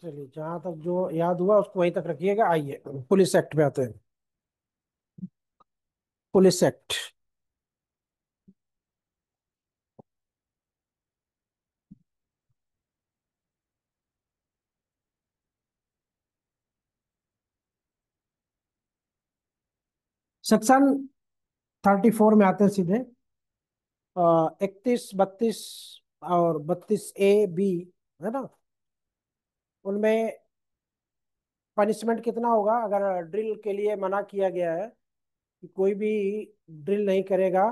चलिए, जहां तक जो याद हुआ उसको वहीं तक रखिएगा। आइए पुलिस एक्ट पे आते हैं। पुलिस एक्ट सेक्शन 34 में आते हैं सीधे। 31, 32 और 32A, B, है ना। उनमें पनिशमेंट कितना होगा अगर ड्रिल के लिए मना किया गया है कि कोई भी ड्रिल नहीं करेगा।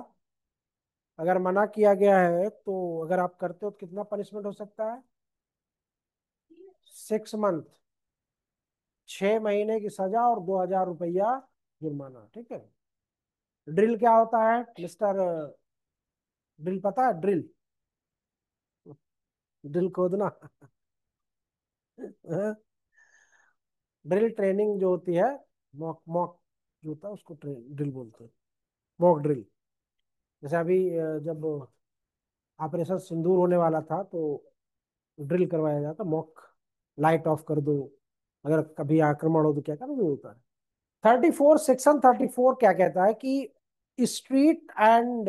अगर मना किया गया है तो अगर आप करते हो तो कितना पनिशमेंट हो सकता है? 6 मंथ, 6 महीने की सजा और 2,000 रुपया जुर्माना। ठीक है। ड्रिल क्या होता है मिस्टर? ड्रिल पता है? ड्रिल, ड्रिल खोदना। ड्रिल ट्रेनिंग जो होती है, मॉक मॉक जो होता है उसको ड्रिल बोलते हैं। Mock drill. जैसे अभी जब ऑपरेशन सिंदूर होने वाला था तो ड्रिल करवाया जाता, मॉक। लाइट ऑफ कर दो, अगर कभी आक्रमण हो तो क्या करना होता है। 34, सेक्शन 34 क्या कहता है कि street and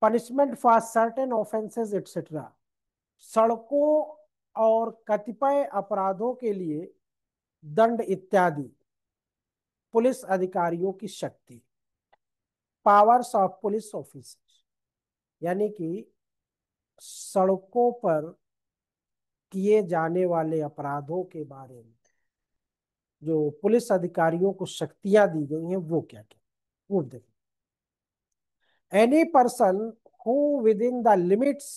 punishment for certain offences etcetera. सड़कों और कतिपय अपराधों के लिए दंड इत्यादि। पुलिस अधिकारियों की शक्ति, पावर्स ऑफ पुलिस ऑफिसर्स, यानी कि सड़कों पर किए जाने वाले अपराधों के बारे में जो पुलिस अधिकारियों को शक्तियां दी गई हैं वो क्या क्या। वो देखो, any person who within the limits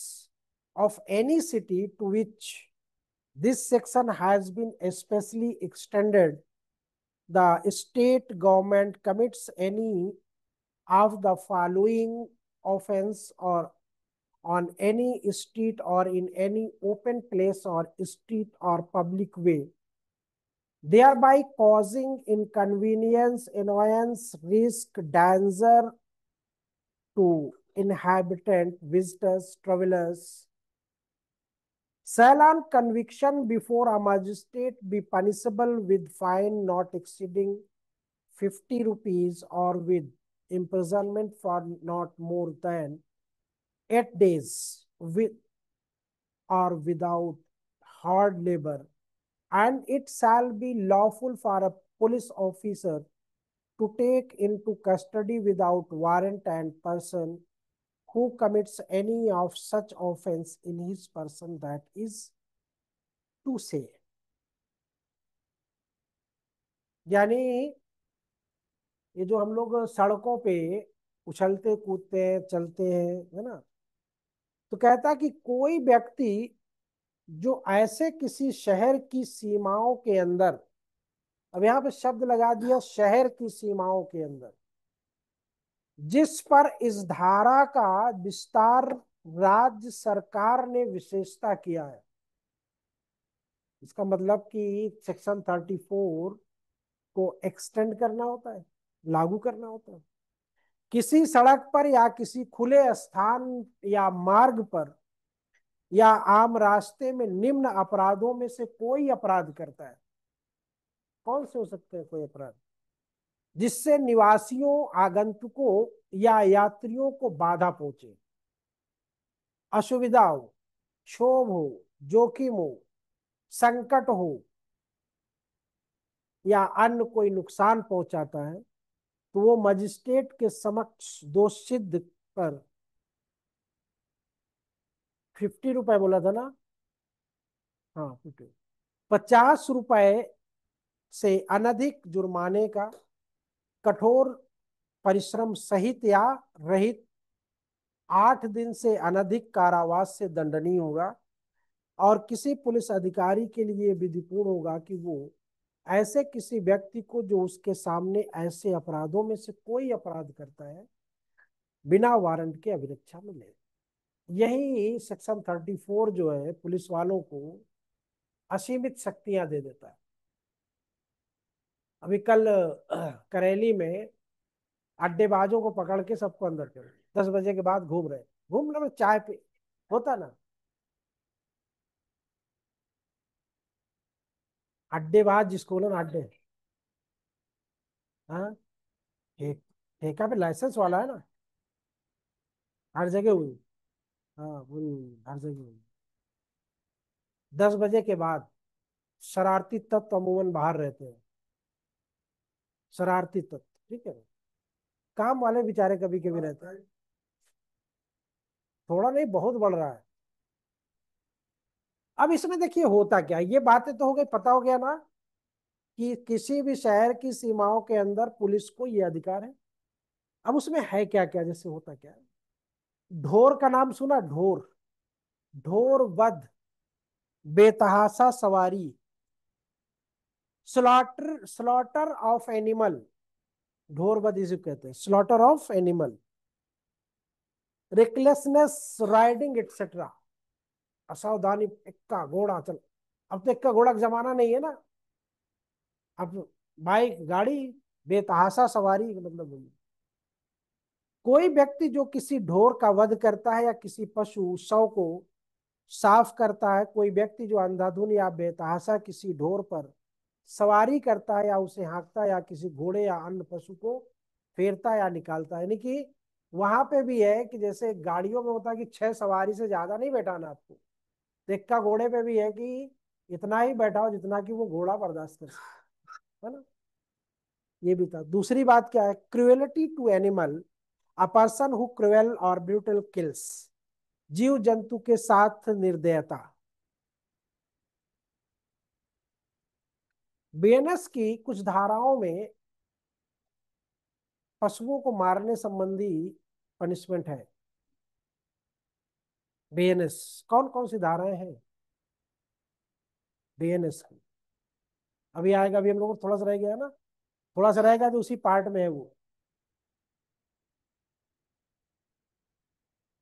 of any city to which this section has been especially extended, the state government commits any of the following offense or on any street or in any open place or street or public way, thereby causing inconvenience, annoyance, risk, danger to inhabitant, visitors, travelers, shall on conviction before a magistrate be punishable with fine not exceeding 50 rupees or with imprisonment for not more than 8 days with or without hard labor, and it shall be lawful for a police officer to take into custody without warrant and person who commits any of such offense in his person, that is to say। यानी ये जो हम लोग सड़कों पे उछलते कूदते हैं, चलते हैं, है ना, तो कहता है कि कोई व्यक्ति जो ऐसे किसी शहर की सीमाओं के अंदर, अब यहाँ पे शब्द लगा दिया शहर की सीमाओं के अंदर, जिस पर इस धारा का विस्तार राज्य सरकार ने विशेषता किया है। इसका मतलब कि सेक्शन 34 को एक्सटेंड करना होता है, लागू करना होता है। किसी सड़क पर या किसी खुले स्थान या मार्ग पर या आम रास्ते में निम्न अपराधों में से कोई अपराध करता है। कौन से हो सकते हैं कोई अपराध? जिससे निवासियों, आगंतुकों या यात्रियों को बाधा पहुंचे, असुविधा हो, क्षोभ हो, जोखिम हो, संकट हो या अन्य कोई नुकसान पहुंचाता है, तो वो मजिस्ट्रेट के समक्ष दोष सिद्ध कर 50 रुपए बोला था ना। हाँ, 50 रुपए से अनधिक जुर्माने का, कठोर परिश्रम सहित या रहित 8 दिन से अनधिक कारावास से दंडनीय होगा। और किसी पुलिस अधिकारी के लिए विधिपूर्ण होगा कि वो ऐसे किसी व्यक्ति को जो उसके सामने ऐसे अपराधों में से कोई अपराध करता है, बिना वारंट के अभिरक्षा में ले। यही सेक्शन 34 जो है पुलिस वालों को असीमित शक्तियां दे देता है। अभी कल करेली में अड्डेबाजों को पकड़ के सबको अंदर कर, 10 बजे के बाद घूम रहे, घूम रहे चाय पे, होता ना। अड्डेबाज जिसको बोलो ना, अड्डे। हाँ, ठेक ठेका पे लाइसेंस वाला है ना, हर जगह हुई। हाँ, वही, हर जगह हुई। 10 बजे के बाद शरारती तत्व अमूमन बाहर रहते हैं। शरारती तत्व, ठीक है। काम वाले बेचारे कभी कभी रहते हैं। थोड़ा नहीं, बहुत बढ़ रहा है। अब इसमें देखिए होता क्या है, ये बातें तो हो गई, पता हो गया ना कि किसी भी शहर की सीमाओं के अंदर पुलिस को ये अधिकार है। अब उसमें है क्या क्या, जैसे होता क्या है, ढोर का नाम सुना, ढोर, ढोर वध, बेतहाशा सवारी, स्लॉटर, स्लॉटर ऑफ एनिमल, ढोर वध इसे कहते हैं, slaughter of animal, recklessness riding etcetera, असावधानी, इक्का घोड़ा चल। अब तो इक्का घोड़ा का जमाना नहीं है ना, अब बाइक गाड़ी, बेतहाशा सवारी का मतलब वही। कोई व्यक्ति जो किसी ढोर का वध करता है या किसी पशु शव को साफ करता है, कोई व्यक्ति जो अंधाधुन या बेतहाशा किसी ढोर पर सवारी करता है या उसे हाँकता है या किसी घोड़े या अन्य पशु को फेरता या निकालता है, यानी कि वहां पे भी है कि जैसे गाड़ियों में होता है कि 6 सवारी से ज्यादा नहीं बैठाना आपको, देखा घोड़े पे भी है कि इतना ही बैठाओ जितना कि वो घोड़ा बर्दाश्त कर सके, है ना। ये भी था। दूसरी बात क्या है, cruelty to animal, a person who cruel और ब्रूटल किल्स, जीव जंतु के साथ निर्दयता। बीएनएस की कुछ धाराओं में पशुओं को मारने संबंधी पनिशमेंट है। बीएनएस, कौन कौन सी धाराएं हैं बीएनएस की, अभी आएगा, अभी हम लोग को थोड़ा सा रह गया है ना, थोड़ा सा रहेगा तो उसी पार्ट में है वो।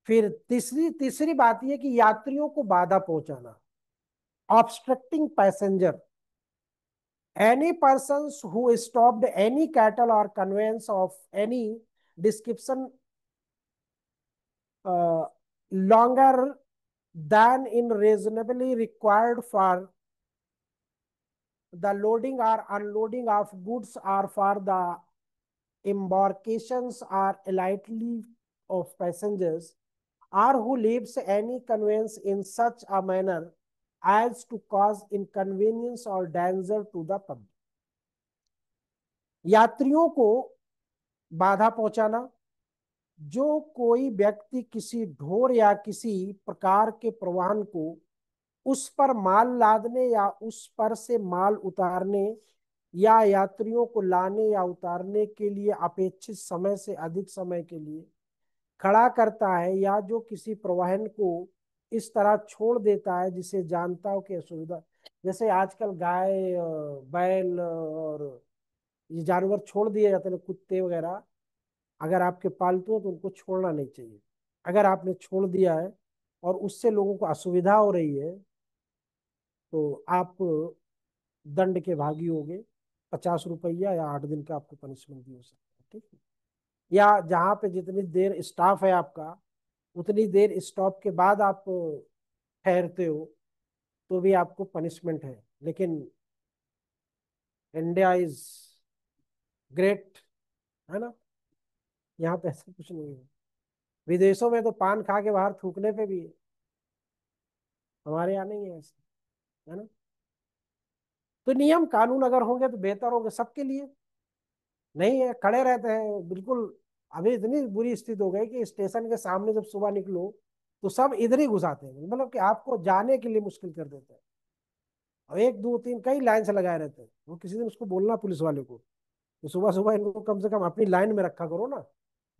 फिर तीसरी तीसरी बात यह कि यात्रियों को बाधा पहुंचाना, obstructing passenger, any persons who stopped any cattle or conveyance of any description longer than in reasonably required for the loading or unloading of goods or for the embarkations or lightly of passengers, or who leaves any conveyance in such a manner as to cause inconvenience or danger to the public। यात्रियों को बाधा पहुंचाना, जो कोई व्यक्ति किसी ढोर या किसी प्रकार के प्रवाहन को उस पर माल लादने या उस पर से माल उतारने या यात्रियों को लाने या उतारने के लिए अपेक्षित समय से अधिक समय के लिए खड़ा करता है, या जो किसी प्रवाहन को इस तरह छोड़ देता है जिसे जानता हो कि असुविधा, जैसे आजकल गाय, बैल और ये जानवर छोड़ दिए जाते हैं, कुत्ते वगैरह, अगर आपके पालतू हो तो उनको छोड़ना नहीं चाहिए। अगर आपने छोड़ दिया है और उससे लोगों को असुविधा हो रही है तो आप दंड के भागी होगे, 50 रुपया या 8 दिन का आपको पनिशमेंट भी हो सकता है, ठीक है। या जहाँ पे जितनी देर स्टाफ है आपका, उतनी देर स्टॉप के बाद आप ठहरते हो तो भी आपको पनिशमेंट है। लेकिन इंडिया इज ग्रेट, है ना, यहाँ पे ऐसा कुछ नहीं है। विदेशों में तो पान खा के बाहर थूकने पे भी है, हमारे यहाँ नहीं है ऐसा, है ना। तो नियम कानून अगर होंगे तो बेहतर होंगे सबके लिए। नहीं है, खड़े रहते हैं बिल्कुल। अभी इतनी बुरी स्थिति हो गई कि स्टेशन के सामने जब सुबह निकलो तो सब इधर ही घुसाते हैं, मतलब कि आपको जाने के लिए मुश्किल कर देते हैं। और एक दो तीन कई लाइन से लगाए रहते हैं। वो किसी दिन उसको बोलना पुलिस वाले को कि सुबह सुबह इनको कम से कम अपनी लाइन में रखा करो ना,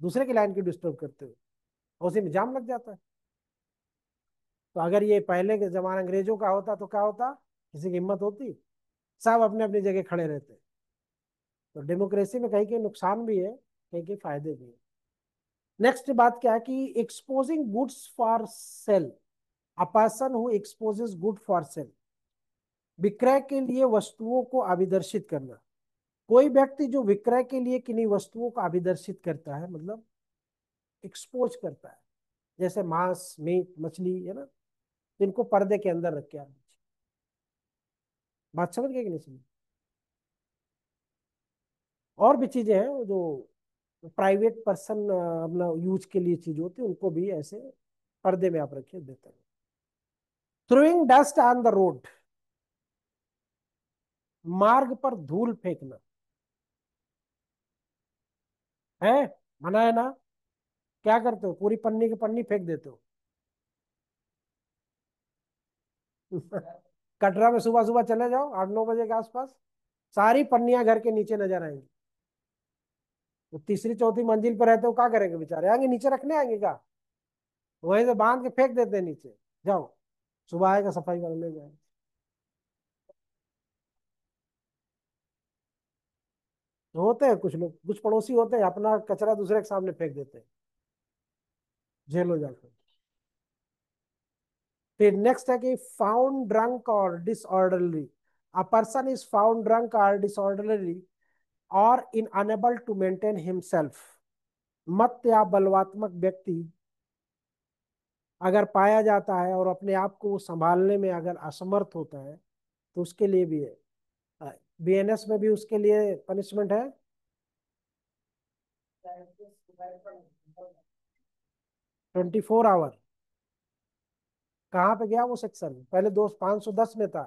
दूसरे की लाइन की डिस्टर्ब करते हो, और उसी में जाम लग जाता है। तो अगर ये पहले के जमाना अंग्रेजों का होता तो क्या होता, किसी की हिम्मत होती, सब अपने अपनी जगह खड़े रहते। तो डेमोक्रेसी में कहीं कहीं नुकसान भी है, कहीं कहीं फायदे भी है। नेक्स्ट बात क्या है कि exposing goods for sale, a person who exposes good for sale, विक्रय के लिए वस्तुओं को अभिदर्शित करना। कोई व्यक्ति जो विक्रय के लिए किन्हीं वस्तुओं को अभिदर्शित करता है, मतलब एक्सपोज करता है, जैसे मांस, मीट, मछली, है ना, तो इनको पर्दे के अंदर रख के आप बात समझ गए कि नहीं समझ? और भी चीजें हैं वो जो प्राइवेट पर्सन अपना यूज के लिए चीज होती है, उनको भी ऐसे पर्दे में आप रखिए, बेहतर है। Throwing dust on the road, मार्ग पर धूल फेंकना है, मना है ना? क्या करते हो, पूरी पन्नी की पन्नी फेंक देते हो? कटरा में सुबह सुबह चले जाओ 8-9 बजे के आसपास, सारी पन्नियां घर के नीचे नजर आएंगी। तो तीसरी चौथी मंजिल पर रहते हो, क्या करेंगे बेचारे, आएंगे नीचे रखने आएंगे क्या? वहीं से बांध के फेंक देते हैं नीचे। जाओ, सुबह आएगा सफाई करने जाए। होते हैं कुछ लोग, कुछ पड़ोसी होते हैं अपना कचरा दूसरे के सामने फेंक देते हैं। जेल हो जाते हैं। फिर नेक्स्ट है कि फाउंड ड्रंक और disorderly, a person is found drunk और डिसऑर्डरली और इन अनेबल टू मेंटेन हिमसेल्फ। मत या बलवात्मक व्यक्ति अगर पाया जाता है और अपने आप को संभालने में अगर असमर्थ होता है, तो उसके लिए भी है, बीएनएस में भी उसके लिए पनिशमेंट है। 24 आवर। कहाँ पे गया वो सेक्शन, पहले दो 510 में था,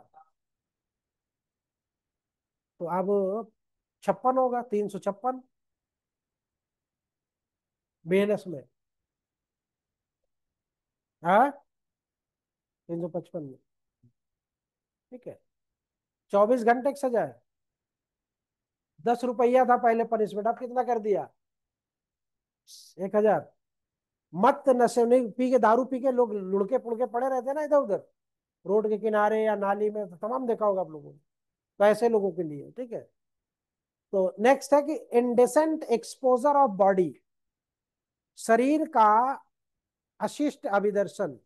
तो अब 56 होगा, 356 बीएनएस में। हाँ, 355 में। ठीक है, 24 घंटे की सजा है। 10 रुपया था पहले पनिशमेंट, अब कितना कर दिया? 1,000। मत नशे नहीं, पी के दारू पी के लोग लुढ़के पुड़के पड़े रहते हैं ना इधर उधर, रोड के किनारे या नाली में, तो तमाम देखा होगा आप लोगों ने। तो ऐसे लोगों के लिए ठीक है। तो नेक्स्ट है कि इंडेसेंट एक्सपोजर ऑफ बॉडी, शरीर का अशिष्ट अभिदर्शन।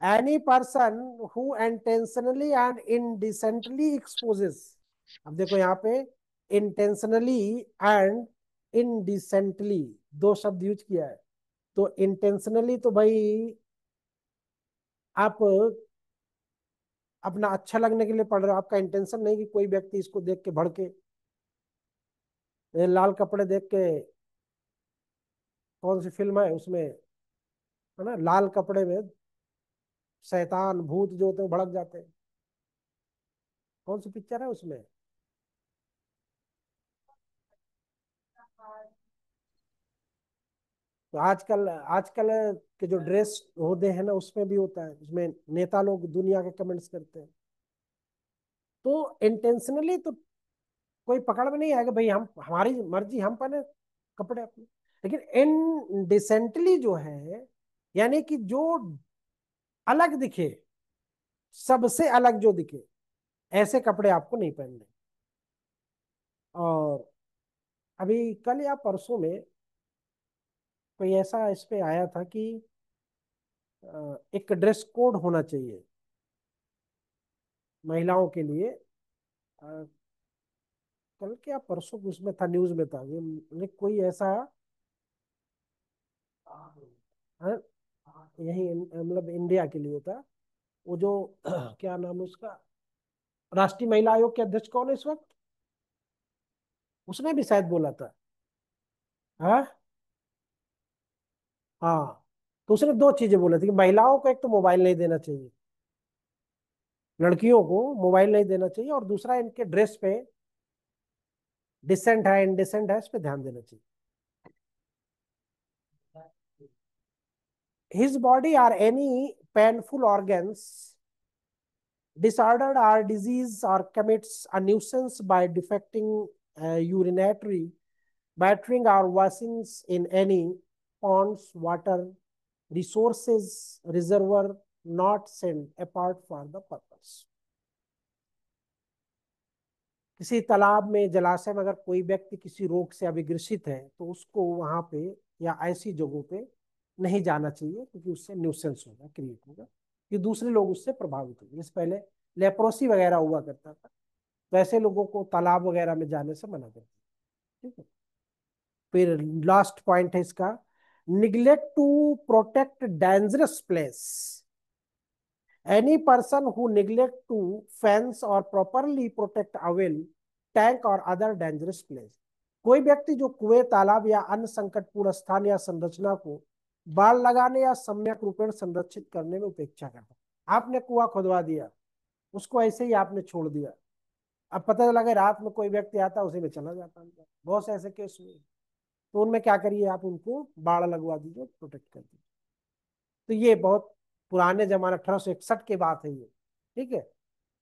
Any person who intentionally and indecently exposes, अब देखो यहाँ पे इंटेंशनली एंड इनडिसेंटली दो शब्द यूज किया है। तो इंटेंशनली तो भाई आप अपना अच्छा लगने के लिए पढ़ रहे हो, आपका इंटेंशन नहीं कि कोई व्यक्ति इसको देख के भड़के। ये लाल कपड़े देख के, कौन सी फिल्म है उसमें, है ना, लाल कपड़े में शैतान भूत जो होते हैं वो भड़क जाते हैं। कौन सी पिक्चर है उसमें? तो आजकल आजकल के जो ड्रेस होते हैं ना, उसमें भी होता है, उसमें नेता लोग दुनिया के कमेंट्स करते हैं। तो इंटेंशनली तो कोई पकड़ में नहीं आएगा भाई, हम हमारी मर्जी, हम पहने कपड़े अपने। लेकिन इनडिसेंटली जो है, यानी कि जो अलग दिखे, सबसे अलग जो दिखे, ऐसे कपड़े आपको नहीं पहनने। और अभी कल या परसों में कोई ऐसा इस पे आया था कि एक ड्रेस कोड होना चाहिए महिलाओं के लिए। अ, कल क्या परसों उसमें था, न्यूज में था ये कोई ऐसा, हाँ, यही मतलब इंडिया के लिए था। वो जो क्या नाम है उसका, राष्ट्रीय महिला आयोग के अध्यक्ष कौन है इस वक्त, उसने भी शायद बोला था। हाँ, हाँ। तो उसने दो चीजें बोली थी कि महिलाओं को एक तो मोबाइल नहीं देना चाहिए, लड़कियों को मोबाइल नहीं देना चाहिए, और दूसरा इनके ड्रेस पे डिसेंट है इनडिसेंट है, इस पे ध्यान देना चाहिए। His body or any painful organs disordered or disease or commits a nuisance by defecting urinary, battering or washings in any ponds, water, resources, reservoir not sent apart for the purpose। किसी तालाब में, जलाशय में अगर कोई व्यक्ति किसी रोग से अभिग्रसित है, तो उसको वहां पे या ऐसी जगहों पे नहीं जाना चाहिए, क्योंकि उससे न्यूसेंस होगा, क्रिएट होगा, कि दूसरे लोग उससे प्रभावित होंगे। जैसे पहले लेप्रोसी वगैरह हुआ करता था, तो ऐसे लोगों को तालाब वगैरह में जाने से मना करते हैं। ठीक है। फिर लास्ट पॉइंट है इसका, neglect to protect dangerous place. Any person who neglect to fence और properly protect a well, tank और अदर डेंजरस प्लेस। कोई व्यक्ति जो कुएं, तालाब या अन्य संकटपूर्ण स्थान या संरचना को बाड़ लगाने या सम्यक रूपेण संरक्षित करने में उपेक्षा करता है। आपने कुआं खुदवा दिया, उसको ऐसे ही आपने छोड़ दिया, अब पता लगे रात में कोई व्यक्ति आता उसी में चला जाता है, बहुत से ऐसे केस हुए। तो उनमें क्या करिए, आप उनको बाड़ लगवा दीजिए, प्रोटेक्ट कर दीजिए। तो ये बहुत पुराने जमाने 1861 की बात है ये, ठीक है,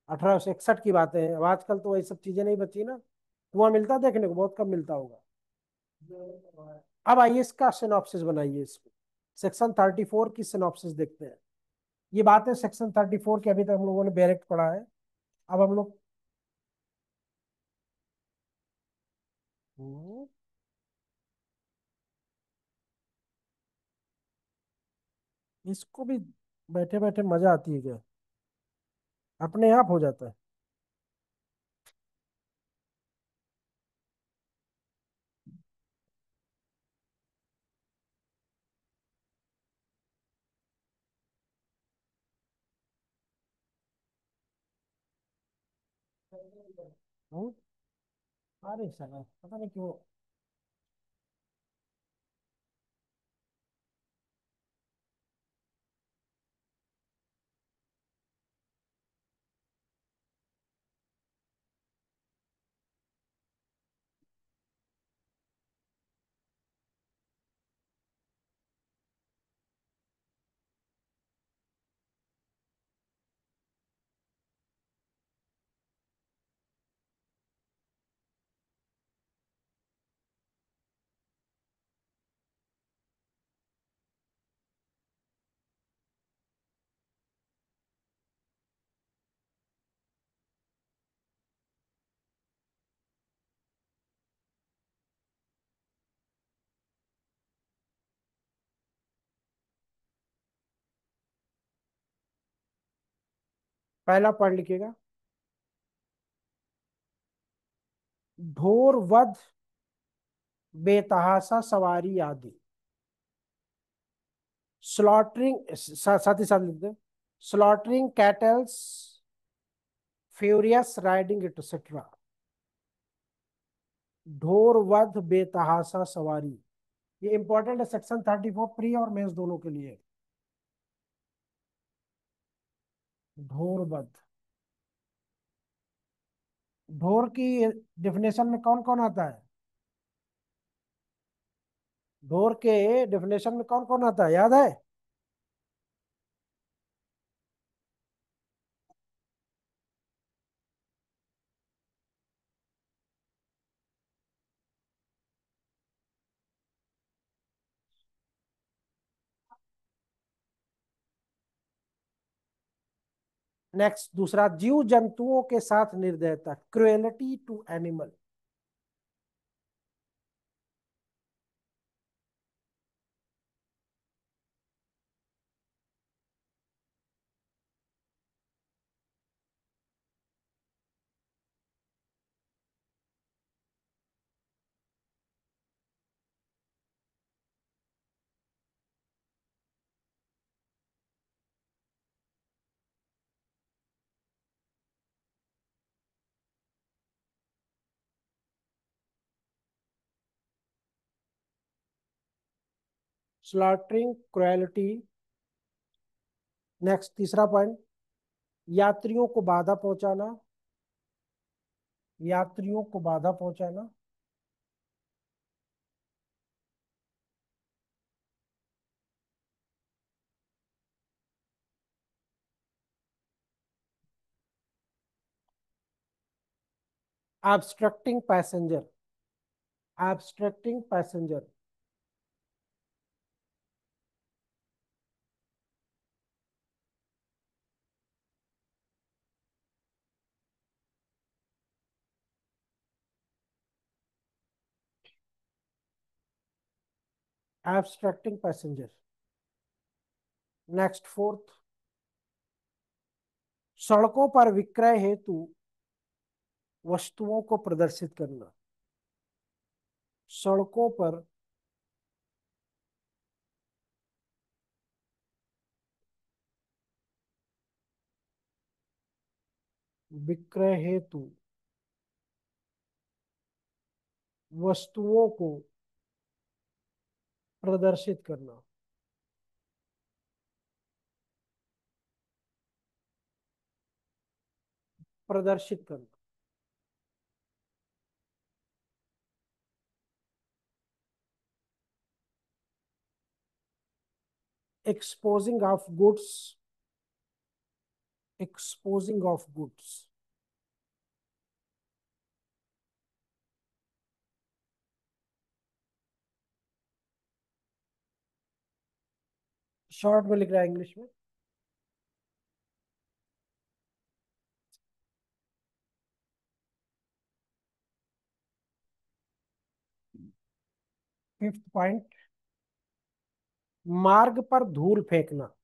1861 की बातें हैं। अब आजकल तो ये सब चीजें नहीं बची ना, कुआं मिलता देखने को बहुत कम मिलता होगा। अब आइए इसका सिनॉप्सिस बनाइए, इसको सेक्शन 34 की सिनॉप्सिस देखते हैं। ये बातें सेक्शन 34 के अभी तक हम लोगों ने डायरेक्ट पढ़ा है। अब हम लोग हम्म, इसको भी बैठे बैठे मजा आती है क्या, अपने आप हो जाता है। हम्म, अरे साला पता नहीं क्यों। पहला पॉइंट लिखिएगा, ढोर वध बेतहाशा सवारी आदि, स्लॉटरिंग साथ ही साथ लिखते हैं, slaughtering kettles, furious riding etcetera. ढोर वध बेतहाशा सवारी, ये इंपॉर्टेंट है, सेक्शन 34 प्री और मेंस दोनों के लिए। ढोर वध, ढोर की डेफिनेशन में कौन कौन आता है, ढोर के डेफिनेशन में कौन कौन आता है, याद है? नेक्स्ट दूसरा, जीव जंतुओं के साथ निर्दयता, cruelty to animal. Slaughtering, cruelty. Next तीसरा पॉइंट, यात्रियों को बाधा पहुंचाना, यात्रियों को बाधा पहुंचाना। obstructing passenger, obstructing passenger. obstructing passenger. Next fourth, सड़कों पर विक्रय हेतु वस्तुओं को प्रदर्शित करना, सड़कों पर विक्रय हेतु वस्तुओं को प्रदर्शित करना। प्रदर्शित करना। Exposing of goods. Exposing of goods. Short में लिख रहा है इंग्लिश में। फिफ्थ पॉइंट, मार्ग पर धूल फेंकना।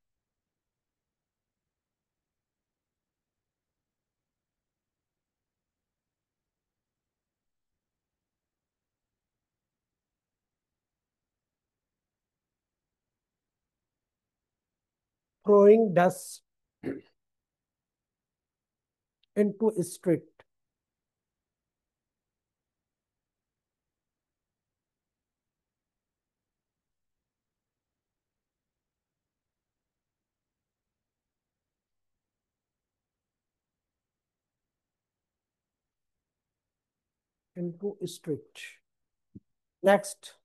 throwing dust into street। into street। Next,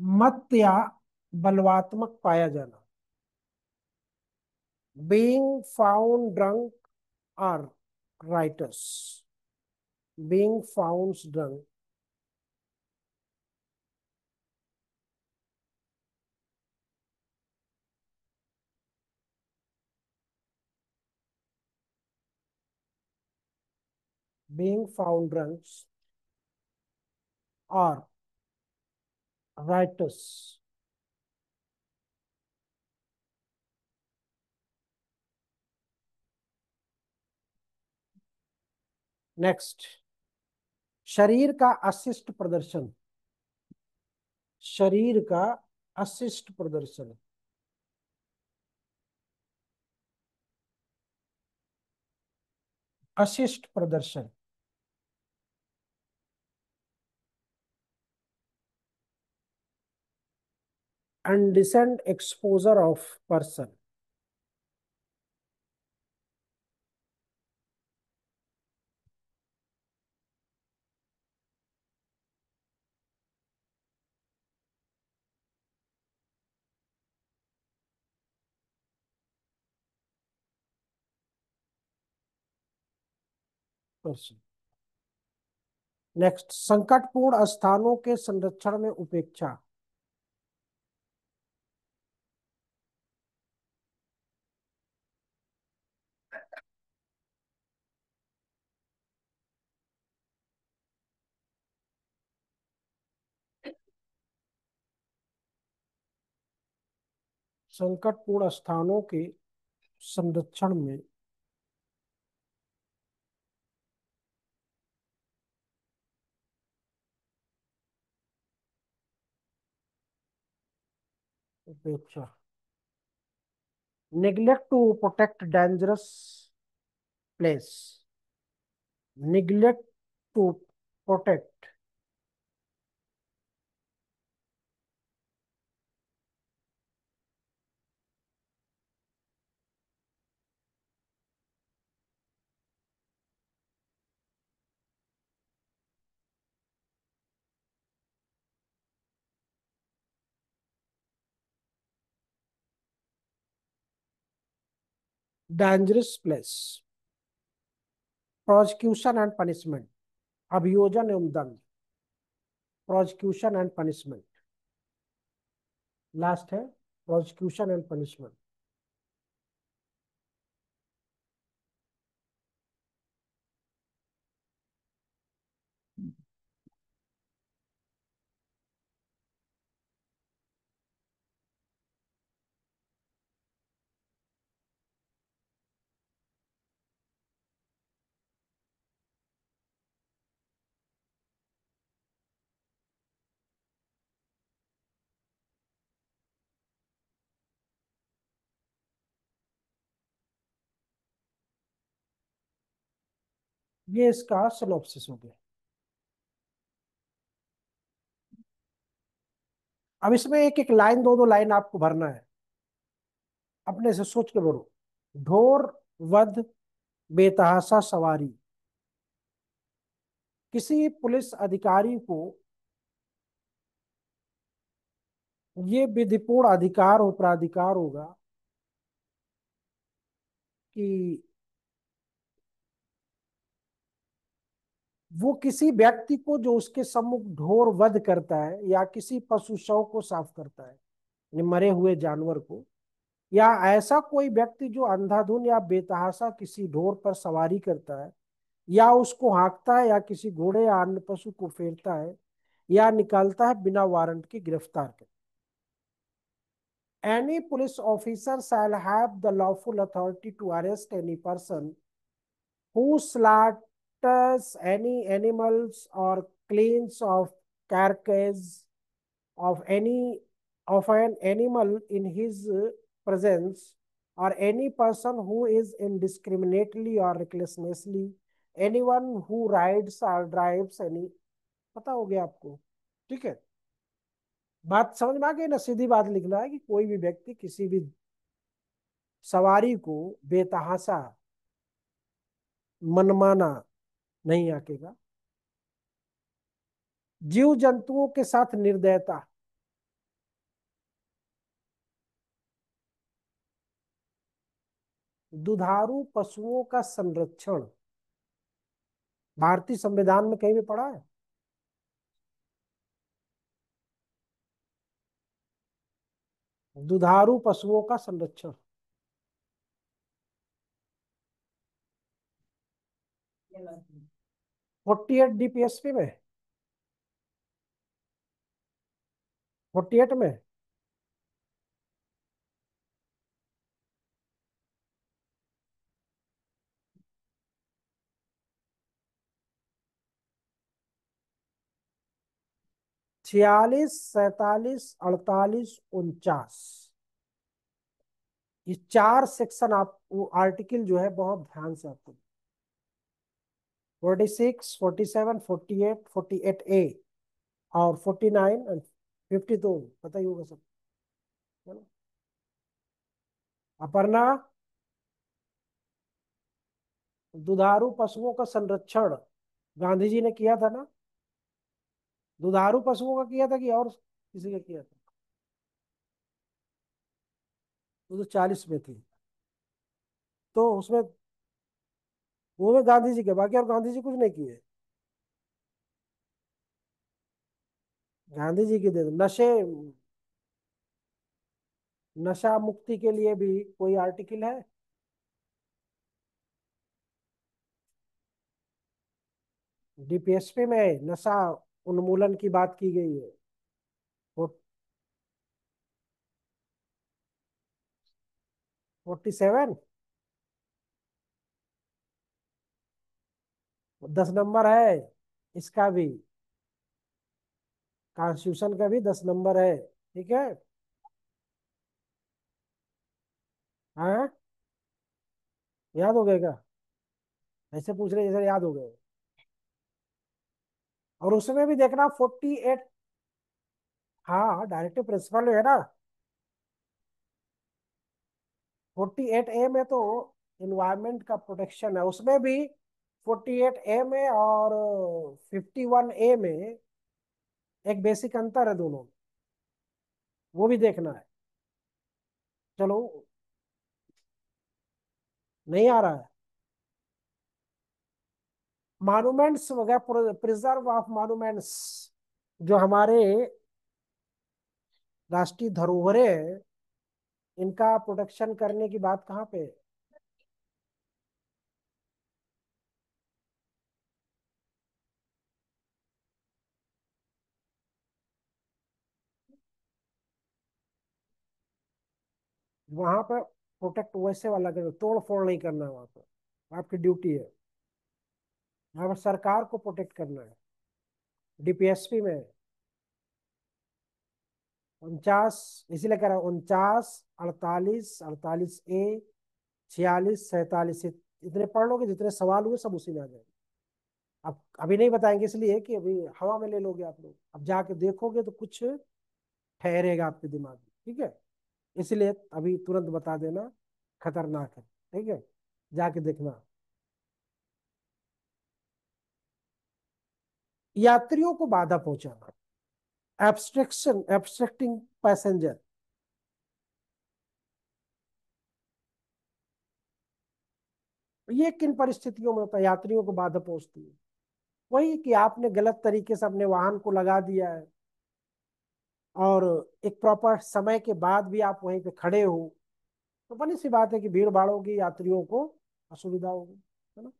मत या बलवात्मक पाया जाना। being found drunk or riotous। being found drunk। being found drunk or riotous। Next, शरीर का अशिष्ट प्रदर्शन। शरीर का अशिष्ट प्रदर्शन। अशिष्ट प्रदर्शन। indecent exposure of person। person। Next, संकटपूर्ण स्थानों के संरक्षण में उपेक्षा। संकटपूर्ण स्थानों के संरक्षण में उपेक्षा। neglect to protect dangerous place। neglect to protect dangerous place। Prosecution and punishment. अभियोजन एवं दंड। Prosecution and punishment. लास्ट है प्रोसिक्यूशन एंड पनिशमेंट। ये इसका सिनॉप्सिस हो गया। अब इसमें एक एक लाइन, दो दो लाइन आपको भरना है, अपने से सोच के भरो। ढोर वध बेतहाशा सवारी। किसी पुलिस अधिकारी को ये विधिपूर्ण अधिकार और प्राधिकार होगा कि वो किसी व्यक्ति को जो उसके सम्मुख ढोर वध करता है या किसी पशु शव को साफ करता है, यानी मरे हुए जानवर को, या ऐसा कोई व्यक्ति जो अंधाधुन या बेतहाशा किसी ढोर पर सवारी करता है, या उसको हाँकता है, या किसी घोड़े या अन्य पशु को फेरता है, या निकालता है, बिना वारंट के गिरफ्तार कर। Any police officer shall have the lawful authority to arrest any person who slaughters any animals or cleans of carcass of any of an animal in his presence, or any person who is indiscriminately or recklessly, anyone who rides or drives any। पता हो गया आपको? ठीक है, बात समझ में आ गई ना? सीधी बात लिखना है कि कोई भी व्यक्ति किसी भी सवारी को बेतहाशा मनमाना नहीं आकेगा। जीव जंतुओं के साथ निर्दयता। दुधारू पशुओं का संरक्षण। भारतीय संविधान में कहीं भी पढ़ा है? दुधारू पशुओं का संरक्षण। 48 डीपीएसपी में, 48 में। 46, 47, 48, 49, ये चार सेक्शन आप वो आर्टिकल जो है बहुत ध्यान से आपको। 46, 47, 48, 48A और 49 एंड 50 तो पता ही होगा सब, है ना? अपर्णा, दुधारू पशुओं का संरक्षण गांधी जी ने किया था ना? दुधारू पशुओं का किया था कि और किसी का किया था? वो तो 40 में थी, तो उसमें वो में गांधी जी के, बाकी और गांधी जी कुछ नहीं किए। गांधी जी की दे दो। नशे, नशा मुक्ति के लिए भी कोई आर्टिकल है? डीपीएसपी में नशा उन्मूलन की बात की गई है। 47, 10 नंबर है इसका भी, कॉन्स्टिट्यूशन का भी 10 नंबर है। ठीक है। हाँ, याद हो गए क्या? ऐसे पूछ रहे जैसे याद हो गए। और उसमें भी देखना 48। हाँ, डायरेक्टिव प्रिंसिपल है ना। 48A में तो इन्वायरमेंट का प्रोटेक्शन है, उसमें भी 48A में और 51A में एक बेसिक अंतर है दोनों में, वो भी देखना है। चलो, नहीं आ रहा है? मॉन्यूमेंट्स वगैरह, प्रिजर्व ऑफ मॉन्यूमेंट्स, जो हमारे राष्ट्रीय धरोहरें हैं, इनका प्रोटेक्शन करने की बात कहाँ पे है? वहां पर प्रोटेक्ट वैसे वाला करो, तोड़ फोड़ नहीं करना है वहां पर, आपकी ड्यूटी है। वहां पर सरकार को प्रोटेक्ट करना है। डीपीएसपी में 49, इसीलिए कह रहा हूँ 49, 48, 48A, 46, 47, इतने पढ़ लोगे, जितने सवाल हुए सब उसी में आ जाएंगे। अब अभी नहीं बताएंगे इसलिए कि अभी हवा में ले लोगे आप लोग, अब जाके देखोगे तो कुछ ठहरेगा आपके दिमाग में, ठीक है। इसलिए अभी तुरंत बता देना, खतरनाक है, ठीक है, जाके देखना। यात्रियों को बाधा पहुंचाना, एब्स्ट्रक्टिंग पैसेंजर। ये किन परिस्थितियों में होता है यात्रियों को बाधा पहुंचती है? वही कि आपने गलत तरीके से अपने वाहन को लगा दिया है, और एक प्रॉपर समय के बाद भी आप वहीं पे खड़े हो, तो बड़ी सी बात है कि भीड़ भाड़ होगी, यात्रियों को असुविधा होगी, है ना,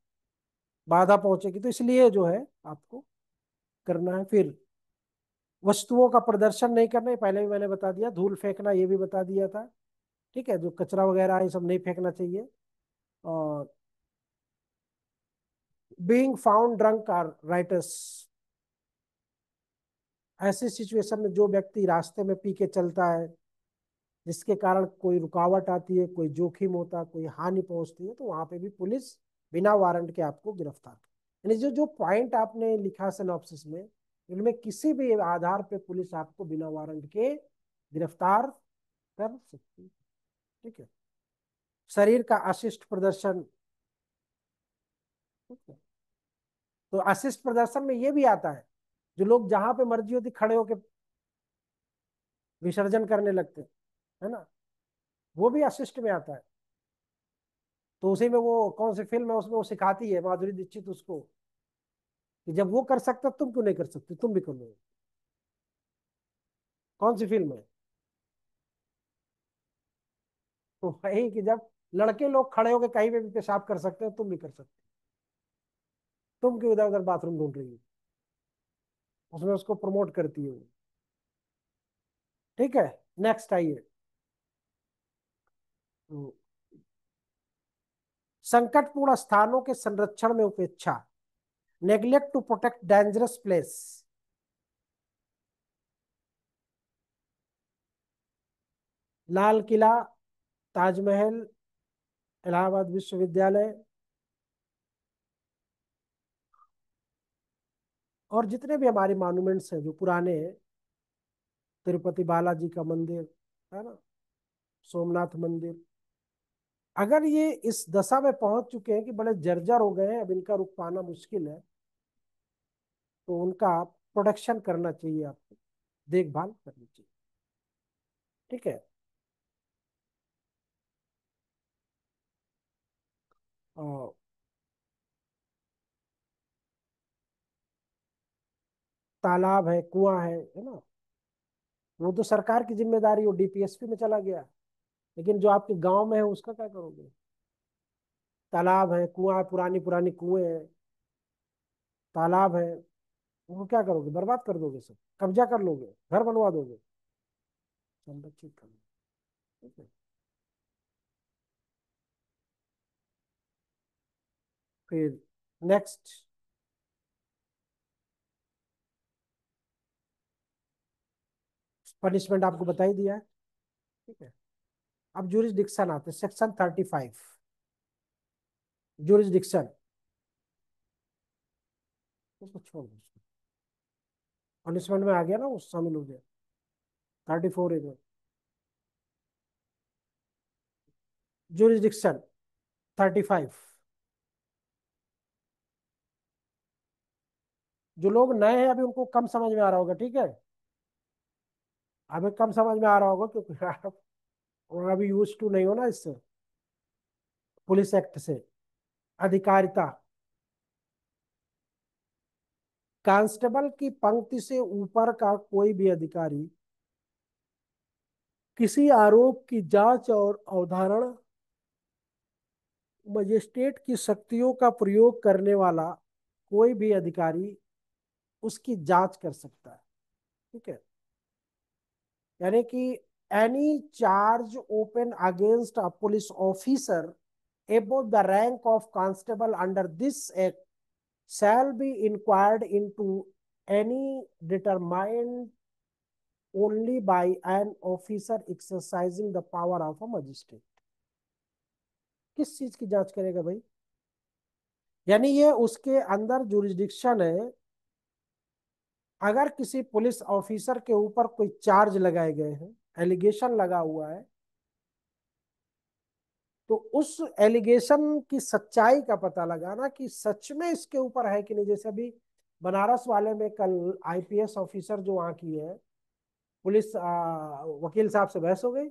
बाधा पहुंचेगी। तो इसलिए जो है आपको करना है। फिर वस्तुओं का प्रदर्शन नहीं करना है, पहले भी मैंने बता दिया। धूल फेंकना ये भी बता दिया था, ठीक है, जो कचरा वगैरह है ये सब नहीं फेंकना चाहिए। और being found drunk or writers, ऐसी सिचुएशन में जो व्यक्ति रास्ते में पी के चलता है, जिसके कारण कोई रुकावट आती है, कोई जोखिम होता है, कोई हानि पहुंचती है, तो वहां पे भी पुलिस बिना वारंट के आपको गिरफ्तार कर, यानी जो जो पॉइंट आपने लिखा सिनॉप्सिस में, इनमें किसी भी आधार पे पुलिस आपको बिना वारंट के गिरफ्तार कर सकती है, ठीक है। शरीर का अशिष्ट प्रदर्शन, ठीक है। तो अशिष्ट प्रदर्शन में ये भी आता है, जो लोग जहां पे मर्जी होती खड़े होके विसर्जन करने लगते हैं, है ना, वो भी अशिष्ट में आता है। तो उसी में वो कौन सी फिल्म है उसमें वो सिखाती है माधुरी दीक्षित उसको, कि जब वो कर सकता तुम क्यों नहीं कर सकते, तुम भी कर लो। कौन सी फिल्म है? तो वही कि जब लड़के लोग खड़े होकर कहीं पे भी पेशाब कर सकते हो, तुम भी कर सकते हो, तुम क्यों इधर उधर बाथरूम ढूंढ रही हो, उसमें उसको प्रमोट करती है वो, ठीक है। नेक्स्ट आइए। हम्म, संकटपूर्ण स्थानों के संरक्षण में उपेक्षा, neglect to protect dangerous place. Lal Qila, Taj Mahal, Allahabad विश्वविद्यालय, और जितने भी हमारे मॉन्यूमेंट्स हैं जो पुराने हैं, तिरुपति बालाजी का मंदिर, है ना, सोमनाथ मंदिर, अगर ये इस दशा में पहुंच चुके हैं कि बड़े जर्जर हो गए हैं, अब इनका रुक पाना मुश्किल है, तो उनका प्रोटेक्शन करना चाहिए आपको, देखभाल करनी चाहिए, ठीक है। और तालाब है, कुआं है ना, वो तो सरकार की जिम्मेदारी, वो डीपीएसपी में चला गया, लेकिन जो आपके गांव में है उसका क्या करोगे? तालाब है, कुआं है, पुरानी पुरानी कुएं हैं, तालाब है, वो क्या करोगे? बर्बाद कर दोगे, सब कब्जा कर लोगे, घर बनवा दोगे, संरक्षित करना, ठीक है। फिर नेक्स्ट, पनिशमेंट आपको बता ही दिया है, ठीक है। अब जुरिस्डिक्शन आते हैं, सेक्शन 35, जुरिस्डिक्शन, उसको छोड़ दो, पनिशमेंट में आ गया ना, वो शामिल हो गया, 34 है। जुरिस्डिक्शन 35, जो लोग नए हैं अभी उनको कम समझ में आ रहा होगा, ठीक है, हमें कम समझ में आ रहा होगा क्योंकि आप अभी यूज टू नहीं हो ना इससे, पुलिस एक्ट से। अधिकारिता, कांस्टेबल की पंक्ति से ऊपर का कोई भी अधिकारी, किसी आरोप की जांच और अवधारण, मजिस्ट्रेट की शक्तियों का प्रयोग करने वाला कोई भी अधिकारी उसकी जांच कर सकता है, ठीक है। यानी कि any charge open against a police officer above the rank of constable under this act shall be inquired into any determined only by an officer exercising the power of a magistrate। किस चीज की जांच करेगा भाई? यानी ये उसके अंदर जुरिस्डिक्शन है। अगर किसी पुलिस ऑफिसर के ऊपर कोई चार्ज लगाए गए हैं, एलिगेशन लगा हुआ है, तो उस एलिगेशन की सच्चाई का पता लगाना कि सच में इसके ऊपर है कि नहीं। जैसे अभी बनारस वाले में कल आईपीएस ऑफिसर जो वहां की है, पुलिस वकील साहब से बहस हो गई।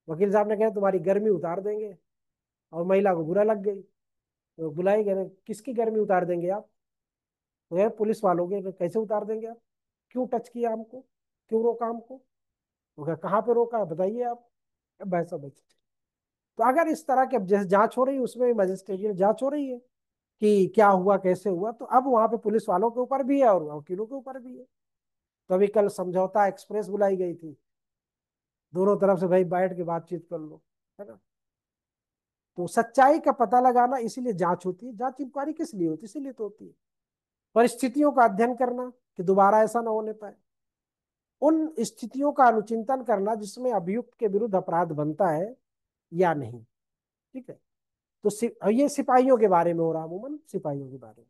वकील साहब ने कहा तुम्हारी गर्मी उतार देंगे, और महिला को बुरा लग गई, तो बुलाई गए, किसकी गर्मी उतार देंगे आप? तो यार पुलिस वालों के, कैसे उतार देंगे आप? क्यों टच किया हमको, क्यों रोका हमको? तो कहा कहाँ पे रोका बताइए आप। बहस बहस। तो अगर इस तरह की अब जैसे जांच हो रही है, उसमें मजिस्ट्रेटियल जांच हो रही है कि क्या हुआ कैसे हुआ, तो अब वहां पे पुलिस वालों के ऊपर भी है और वकीलों के ऊपर भी है। तो अभी कल समझौता एक्सप्रेस बुलाई गई थी, दोनों तरफ से भाई बैठ के बातचीत कर लो, है ना। तो सच्चाई का पता लगाना, इसीलिए जांच होती है। जांच इंक्वायरी किस लिए होती है? इसीलिए तो होती है परिस्थितियों का अध्ययन करना कि दोबारा ऐसा ना होने पाए, उन स्थितियों का अनुचिंतन करना जिसमें अभियुक्त के विरुद्ध अपराध बनता है या नहीं। ठीक है। तो ये सिपाहियों के बारे में हो रहा, अमूमन सिपाहियों के बारे में।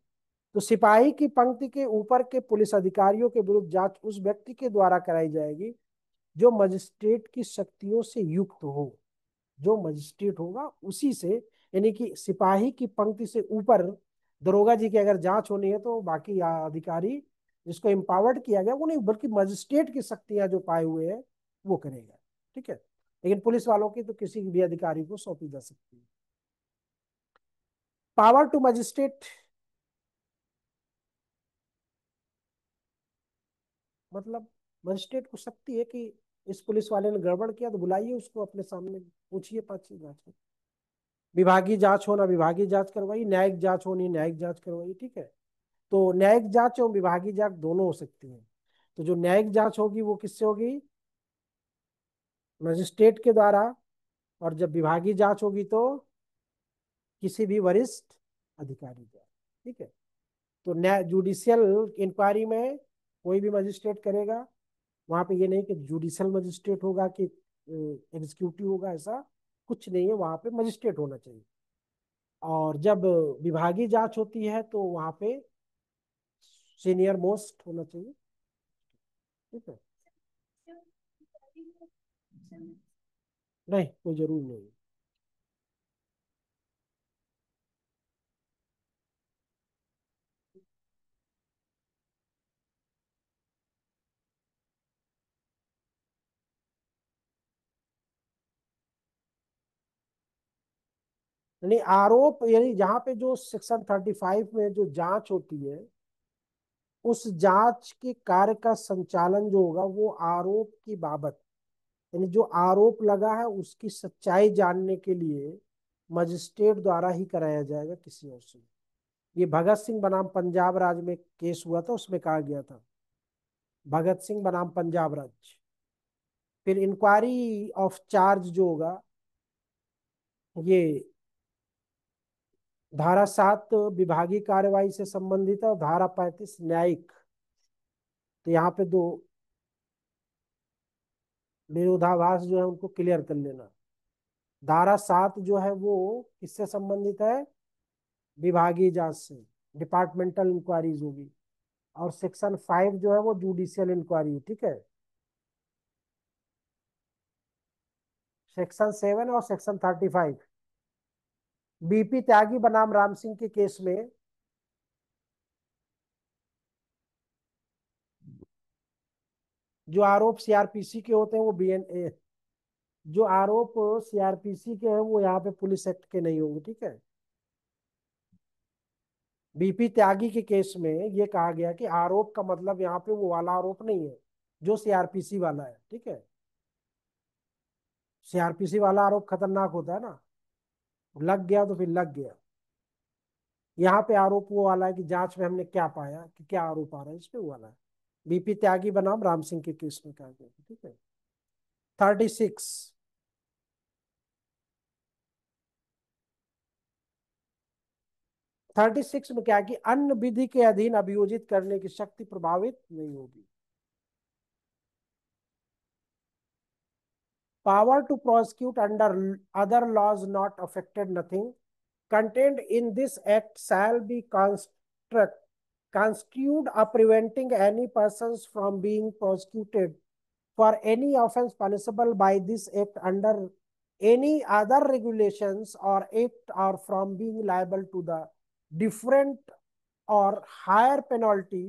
तो सिपाही की पंक्ति के ऊपर के पुलिस अधिकारियों के विरुद्ध जांच उस व्यक्ति के द्वारा कराई जाएगी जो मजिस्ट्रेट की शक्तियों से युक्त हो। जो मजिस्ट्रेट होगा उसी से, यानी कि सिपाही की पंक्ति से ऊपर दरोगा जी की अगर जांच होनी है तो बाकी अधिकारी जिसको एम्पावर्ड किया गया वो नहीं, बल्कि मजिस्ट्रेट की शक्तियां जो पाए हुए हैं वो करेगा। ठीक है। लेकिन पुलिस वालों की तो किसी भी अधिकारी को सौंपी जा सकती है। पावर टू मजिस्ट्रेट मतलब मजिस्ट्रेट को शक्ति है कि इस पुलिस वाले ने गड़बड़ किया तो बुलाइए उसको अपने सामने, पूछिए, पाछिए, जांच करिए। विभागीय जांच होना विभागीय जांच करवाई, न्यायिक जांच होनी न्यायिक जांच करवाई। ठीक है। तो न्यायिक जांच और विभागीय जांच दोनों हो सकती है। तो जो न्यायिक जांच होगी वो किससे होगी? मजिस्ट्रेट के द्वारा। और जब विभागीय जांच होगी तो किसी भी वरिष्ठ अधिकारी द्वारा। ठीक है। तो न्याय जुडिशियल इंक्वायरी में कोई भी मजिस्ट्रेट करेगा। वहां पे ये नहीं कि जुडिशियल मजिस्ट्रेट होगा कि एग्जीक्यूटिव होगा, ऐसा कुछ नहीं है। वहां पे मजिस्ट्रेट होना चाहिए। और जब विभागीय जांच होती है तो वहां पे सीनियर मोस्ट होना चाहिए। ठीक है। नहीं, कोई जरूरी नहीं। यानी आरोप, यानी जहां पे जो सेक्शन 35 में जो जांच होती है, उस जांच के कार्य का संचालन जो होगा वो आरोप की बाबत, यानी जो आरोप लगा है उसकी सच्चाई जानने के लिए मजिस्ट्रेट द्वारा ही कराया जाएगा, किसी और से। ये भगत सिंह बनाम पंजाब राज में केस हुआ था, उसमें कहा गया था, भगत सिंह बनाम पंजाब राज। फिर इंक्वायरी ऑफ चार्ज जो होगा, ये धारा 7 विभागीय कार्यवाही से संबंधित है और धारा 35 न्यायिक। तो यहाँ पे दो विरोधाभास जो है उनको क्लियर कर लेना। धारा 7 जो है वो किससे संबंधित है? विभागीय जांच से, डिपार्टमेंटल इंक्वायरीज होगी। और सेक्शन 5 जो है वो जुडिशियल इंक्वायरी। ठीक है। सेक्शन 7 और सेक्शन 35। बीपी त्यागी बनाम राम सिंह के केस में जो आरोप सीआरपीसी के होते हैं वो बीएनए, जो आरोप सीआरपीसी के हैं वो यहाँ पे पुलिस एक्ट के नहीं होंगे। ठीक है। बीपी त्यागी के केस में ये कहा गया कि आरोप का मतलब यहाँ पे वो वाला आरोप नहीं है जो सीआरपीसी वाला है। ठीक है। सीआरपीसी वाला आरोप खतरनाक होता है ना, लग गया तो फिर लग गया। यहाँ पे आरोप वो वाला है कि जांच में हमने क्या पाया, कि क्या आरोप आ रहा है इस पे, वो वाला है। बीपी त्यागी बनाम राम सिंह के केस में कहा गया। ठीक है। 36। 36 में क्या है कि अन्य विधि के अधीन अभियोजित करने की शक्ति प्रभावित नहीं होगी। Power to prosecute under other laws not affected, nothing contained in this act shall be constitute a preventing any persons from being prosecuted for any offense punishable by this act under any other regulations or act, or from being liable to the different or higher penalty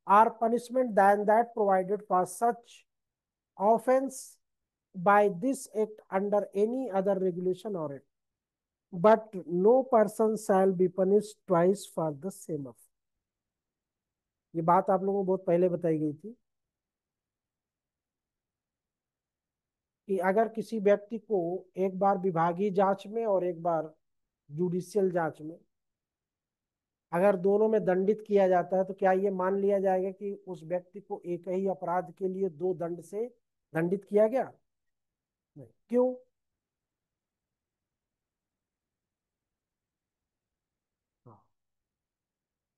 or punishment than that provided for such offense by this act under any other regulation or act. But no person shall be punished twice for the same offense. ये बात आप लोगों को बहुत पहले बताई गई थी कि अगर किसी व्यक्ति को एक बार विभागीय जांच में और एक बार जुडिशियल जांच में अगर दोनों में दंडित किया जाता है, तो क्या ये मान लिया जाएगा कि उस व्यक्ति को एक ही अपराध के लिए दो दंड से दंडित किया गया? नहीं। क्यों? हाँ।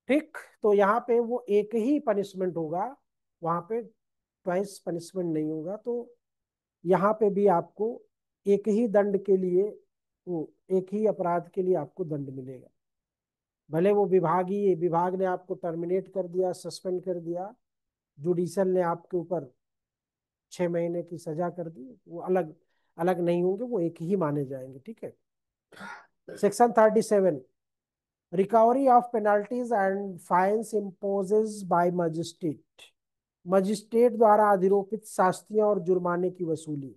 ठीक, तो यहाँ पे वो एक ही पनिशमेंट होगा, वहां पे ट्वाइस पनिशमेंट नहीं होगा। तो यहाँ पे भी आपको एक ही दंड के लिए, वो एक ही अपराध के लिए आपको दंड मिलेगा। भले वो विभाग ने आपको टर्मिनेट कर दिया, सस्पेंड कर दिया, जुडिशल ने आपके ऊपर 6 महीने की सजा कर दी, वो अलग अलग नहीं होंगे, वो एक ही माने जाएंगे। ठीक है। Section 37, recovery of penalties and fines imposes by magistrate. Magistrate द्वारा अधिरोपित शास्तियों और जुर्माने की वसूली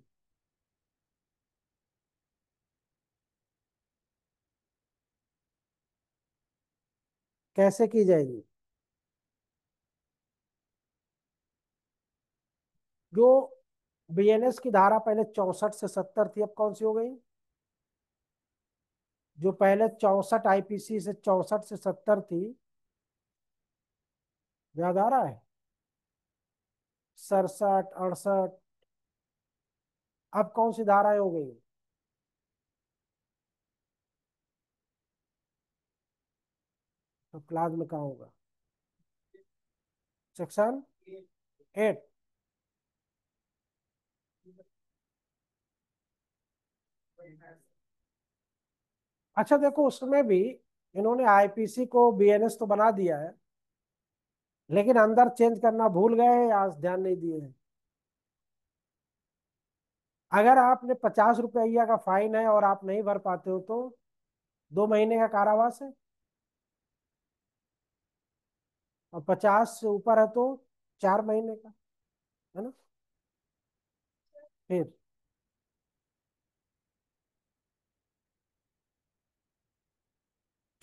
कैसे की जाएगी? जो बीएनएस की धारा पहले 64 से 70 थी, अब कौन सी हो गई? जो पहले 64 आईपीसी से 64 से 70 थी, याद आ रहा है? 67, 68, अब कौन सी धाराएं हो गई? तो क्लास में कहा होगा? सेक्शन 8। अच्छा देखो, उसमें भी इन्होंने आईपीसी को बीएनएस तो बना दिया है, लेकिन अंदर चेंज करना भूल गए हैं या ध्यान नहीं दिए हैं। अगर आपने 50 रुपया का फाइन है और आप नहीं भर पाते हो, तो 2 महीने का कारावास है, और 50 से ऊपर है तो 4 महीने का, है ना? फिर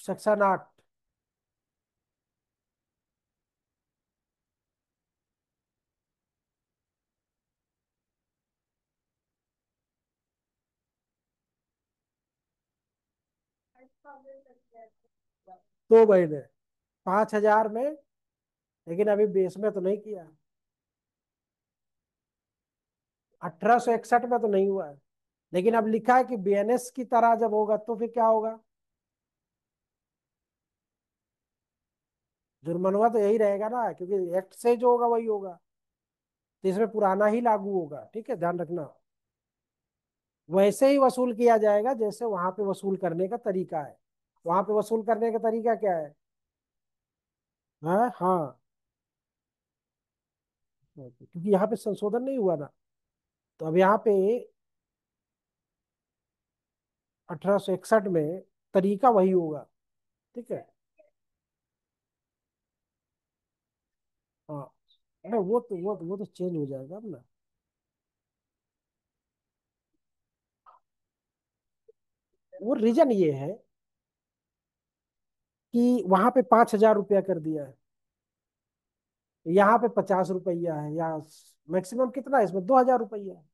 सेक्शन 8, तो 2 महीने 5,000 में, लेकिन अभी बेस में तो नहीं किया। 1861 में तो नहीं हुआ है, लेकिन अब लिखा है कि बीएनएस की तरह जब होगा तो फिर क्या होगा? जुर्माना तो यही रहेगा ना, क्योंकि एक्ट से जो होगा वही होगा, तो इसमें पुराना ही लागू होगा। ठीक है, ध्यान रखना। वैसे ही वसूल किया जाएगा जैसे वहां पे वसूल करने का तरीका है। वहां पे वसूल करने का तरीका क्या है? हाँ हाँ, क्योंकि यहाँ पे संशोधन नहीं हुआ ना, तो अब यहाँ पे 1861 में तरीका वही होगा। ठीक है। हाँ, अरे वो तो चेंज हो जाएगा अब ना। वो रीजन ये है कि वहां पे 5,000 रुपया कर दिया है, यहाँ पे 50 रुपया है, या मैक्सिमम कितना है इसमें? 2,000 रुपया है।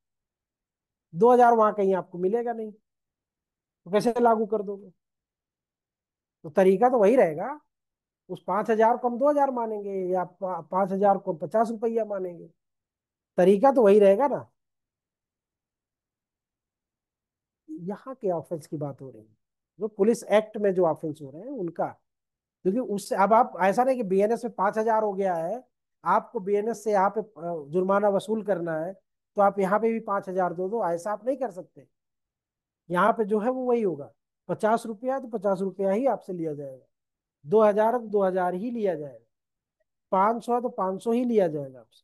2,000 वहां कहीं आपको मिलेगा नहीं, तो कैसे लागू कर दोगे? तो तरीका तो वही रहेगा। उस 5,000 को हम 2,000 मानेंगे, या 5,000 को 50 रुपया मानेंगे, तरीका तो वही रहेगा ना। यहाँ के ऑफेंस की बात हो रही है, जो पुलिस एक्ट में जो ऑफेंस हो रहे हैं उनका। क्योंकि उससे अब आप ऐसा नहीं कि बीएनएस में 5,000 हो गया है, आपको बीएनएस से यहाँ पे जुर्माना वसूल करना है, तो आप यहाँ पे भी 5,000 दो दो, ऐसा आप नहीं कर सकते। यहाँ पे जो है वो वही होगा। 50 रुपया तो 50 रुपया ही आपसे लिया जाएगा। 2,000 तो 2,000 ही लिया जाएगा। 500 है तो 500 ही लिया जाएगा आपसे।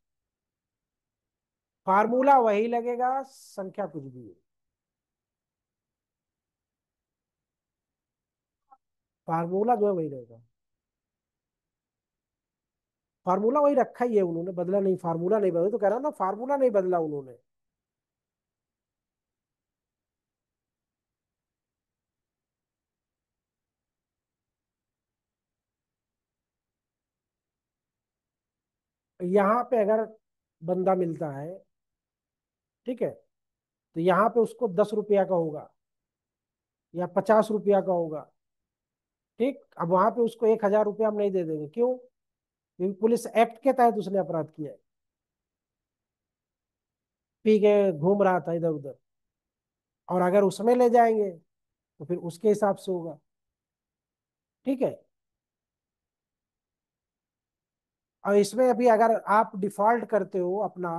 फार्मूला वही लगेगा, संख्या कुछ भी है। फार्मूला जो है वही रहेगा। फार्मूला वही रखा ही है उन्होंने, बदला नहीं, फार्मूला नहीं बदला, तो कह रहा हूं ना, फार्मूला नहीं बदला उन्होंने। यहाँ पे अगर बंदा मिलता है, ठीक है, तो यहाँ पे उसको 10 रुपया का होगा या 50 रुपया का होगा। ठीक, अब वहां पे उसको 1,000 रुपया हम नहीं दे देंगे, क्यों? क्योंकि पुलिस एक्ट के तहत उसने अपराध किया है। पी के घूम रहा था इधर उधर, और अगर उसमें ले जाएंगे तो फिर उसके हिसाब से होगा। ठीक है। और इसमें अभी अगर आप डिफॉल्ट करते हो अपना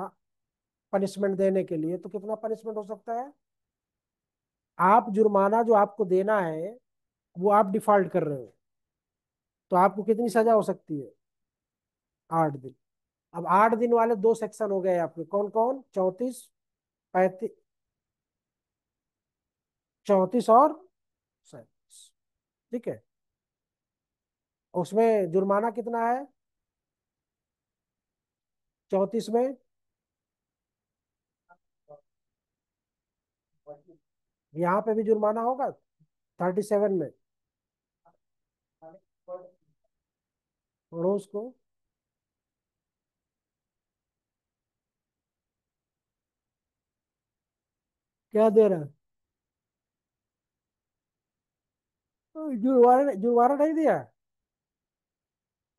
पनिशमेंट देने के लिए, तो कितना पनिशमेंट हो सकता है? आप जुर्माना जो आपको देना है वो आप डिफॉल्ट कर रहे हो, तो आपको कितनी सजा हो सकती है? 8 दिन। अब 8 दिन वाले दो सेक्शन हो गए आपके, कौन कौन? 34, 35, 34 और 37। ठीक है। उसमें जुर्माना कितना है 34 में? यहाँ पे भी जुर्माना होगा 37 में। पड़ोस को क्या दे रहा है? जुर्माना, जुर्माना नहीं दिया।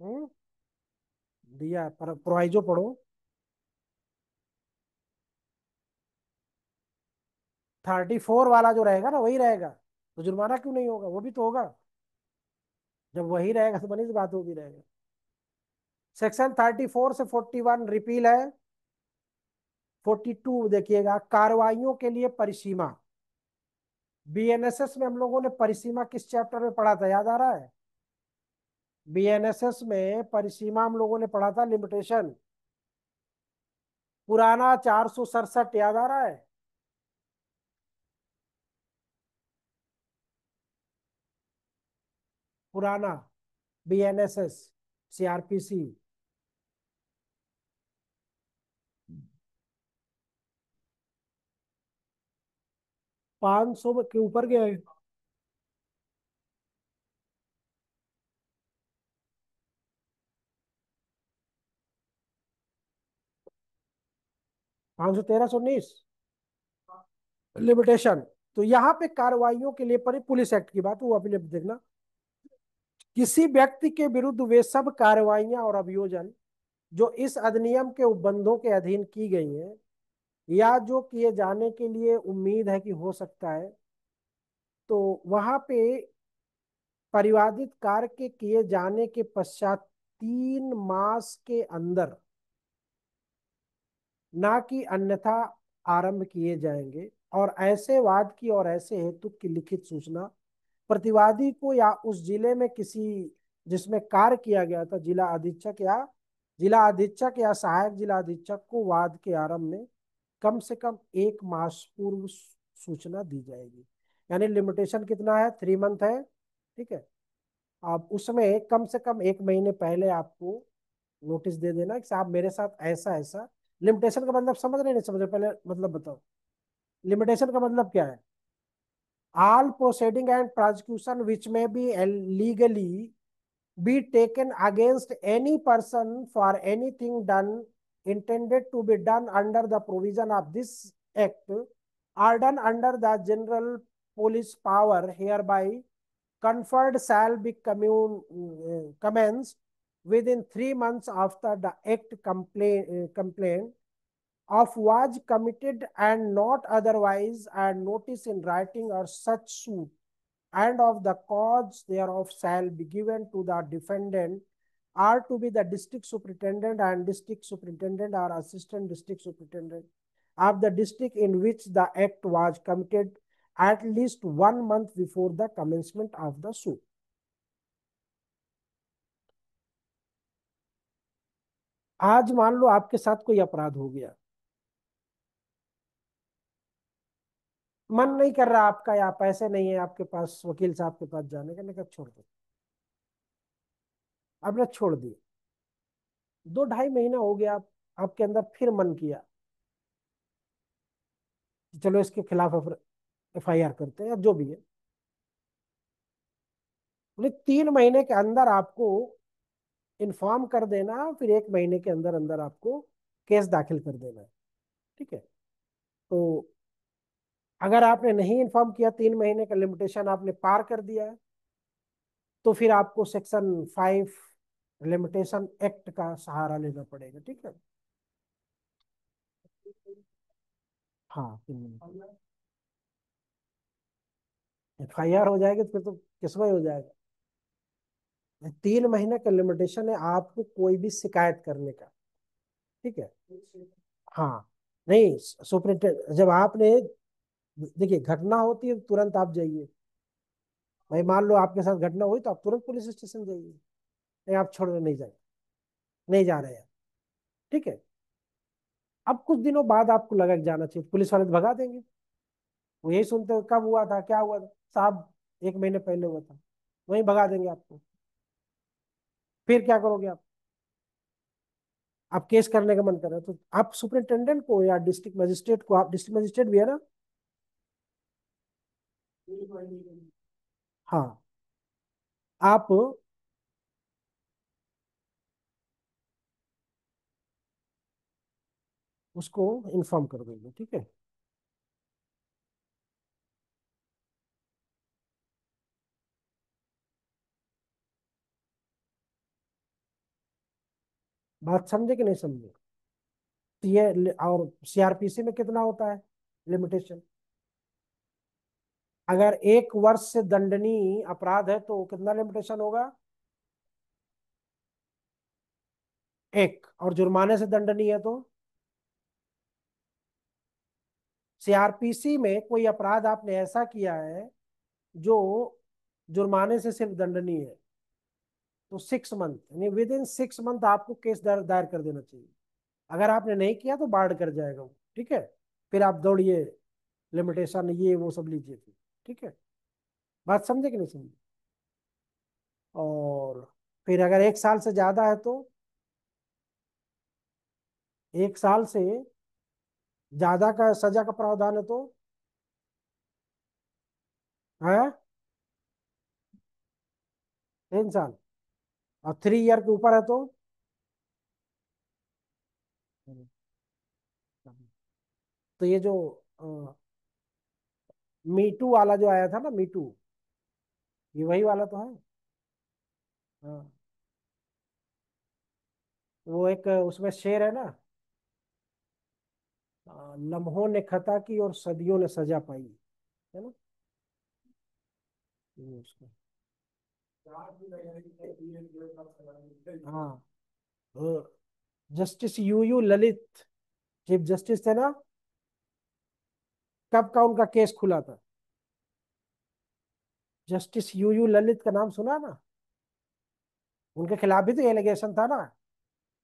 हम्म, दिया, पर प्रोवाइजो पढ़ो। 34 वाला जो रहेगा ना वही रहेगा, तो जुर्माना क्यों नहीं होगा? वो भी तो होगा। जब वही रहेगा तो बनी सी बात होगी रहेगा। सेक्शन 34 से 41 रिपील है। 42 देखिएगा, कार्रवाइयों के लिए परिसीमा। बीएनएसएस में हम लोगों ने परिसीमा किस चैप्टर में पढ़ा था, याद आ रहा है? बीएनएसएस में परिसीमा हम लोगों ने पढ़ा था, लिमिटेशन। पुराना 467 याद आ रहा है? पुराना बीएनएसएस, सीआरपीसी। 500 के ऊपर गया है। 513, 19 लिमिटेशन। तो यहाँ पे कार्रवाइयों के लिए पुलिस एक्ट की बात, वो अभी देखना। किसी व्यक्ति के विरुद्ध वे सब कार्रवाइयां और अभियोजन जो इस अधिनियम के उपबंधों के अधीन की गई हैं या जो किए जाने के लिए उम्मीद है कि हो सकता है, तो वहां पे परिवादित कार्य के किए जाने के पश्चात 3 मास के अंदर, ना कि अन्यथा, आरंभ किए जाएंगे। और ऐसे वाद की और ऐसे हेतु की लिखित सूचना प्रतिवादी को या उस जिले में किसी जिसमें कार्य किया गया था जिला अधीक्षक या सहायक जिला अधीक्षक को वाद के आरंभ में कम से कम 1 मास पूर्व सूचना दी जाएगी। यानी लिमिटेशन कितना है? 3 मंथ है। ठीक है। अब उसमें कम से कम 1 महीने पहले आपको नोटिस दे देना कि साहब मेरे साथ ऐसा ऐसा। लिमिटेशन का मतलब समझ रहे नहीं समझ रहे? पहले मतलब बताओ, लिमिटेशन का मतलब क्या है? All proceeding and prosecution which may be legally be taken against any person for anything done intended to be done under the provision of this act are done under the general police power hereby conferred shall be commenced within 3 months after the act complaint of was committed and not otherwise, and notice in writing or such suit and of the cause thereof shall be given to the defendant are to be the district superintendent and district superintendent or assistant district superintendent of the district in which the act was committed, at least 1 month before the commencement of the suit. आज मान लो आपके साथ कोई अपराध हो गया, मन नहीं कर रहा आपका, या पैसे नहीं है आपके पास वकील साहब के पास जाने का, लेकर छोड़ दो, आपने छोड़ दिया, 2-2.5 महीना हो गया, आपके अंदर फिर मन किया कि चलो इसके खिलाफ FIR करते हैं या जो भी है, बोले 3 महीने के अंदर आपको इन्फॉर्म कर देना, फिर 1 महीने के अंदर अंदर आपको केस दाखिल कर देना है, ठीक है। तो अगर आपने नहीं इन्फॉर्म किया, 3 महीने का लिमिटेशन आपने पार कर दिया है, तो फिर आपको सेक्शन 5 लिमिटेशन एक्ट का सहारा लेना पड़ेगा, ठीक है। हाँ, 3 महीने FIR हो जाएगी तो फिर तो किस्मत हो जाएगा। 3 महीने का लिमिटेशन है आपको कोई भी शिकायत करने का, ठीक है। हाँ, नहीं, सुपरिटेंडेंट जब आपने, देखिए घटना होती है तुरंत आप जाइए, भाई मान लो आपके साथ घटना हुई तो आप तुरंत पुलिस स्टेशन जाइए, नहीं आप छोड़ने नहीं जाए, नहीं जा रहे हैं, ठीक है। अब कुछ दिनों बाद आपको लगा कि जाना चाहिए, पुलिस वाले तो भगा देंगे, वो यही सुनते हो कब हुआ था, क्या हुआ था साहब, 1 महीने पहले हुआ था, वहीं भगा देंगे आपको। फिर क्या करोगे आप केस करने का मन कर रहा है तो आप सुपरिंटेंडेंट को या डिस्ट्रिक्ट मजिस्ट्रेट को, आप डिस्ट्रिक्ट मजिस्ट्रेट भी है ना, हाँ, आप उसको इन्फॉर्म कर देंगे, ठीक है। बात समझे कि नहीं समझे? तो ये और CRPC में कितना होता है लिमिटेशन? अगर 1 वर्ष से दंडनीय अपराध है तो कितना लिमिटेशन होगा? 1, और जुर्माने से दंडनीय है तो? CRPC में कोई अपराध आपने ऐसा किया है जो जुर्माने से सिर्फ दंडनीय है, तो 6 मंथ, यानी विद इन 6 मंथ आपको केस दायर कर देना चाहिए। अगर आपने नहीं किया तो बाढ़ कर जाएगा वो, ठीक है। फिर आप दौड़िए, लिमिटेशन ये वो सब लीजिए फिर, ठीक है। बात समझे कि नहीं समझे? और फिर अगर 1 साल से ज्यादा है तो, 1 साल से ज्यादा का सजा का प्रावधान है तो है 3 साल, और 3 ईयर के ऊपर है तो, तो ये जो मीटू वाला जो आया था ना, मीटू, ये वही वाला तो है। हाँ, वो एक उसमें शेर है ना, लम्हों ने खता की और सदियों ने सजा पाई, है ना, ये उसका। हाँ, justice U Lalit, chief justice थे ना, कब का उनका केस खुला था? जस्टिस यू ललित का नाम सुना ना? उनके खिलाफ भी तो एलिगेशन था ना,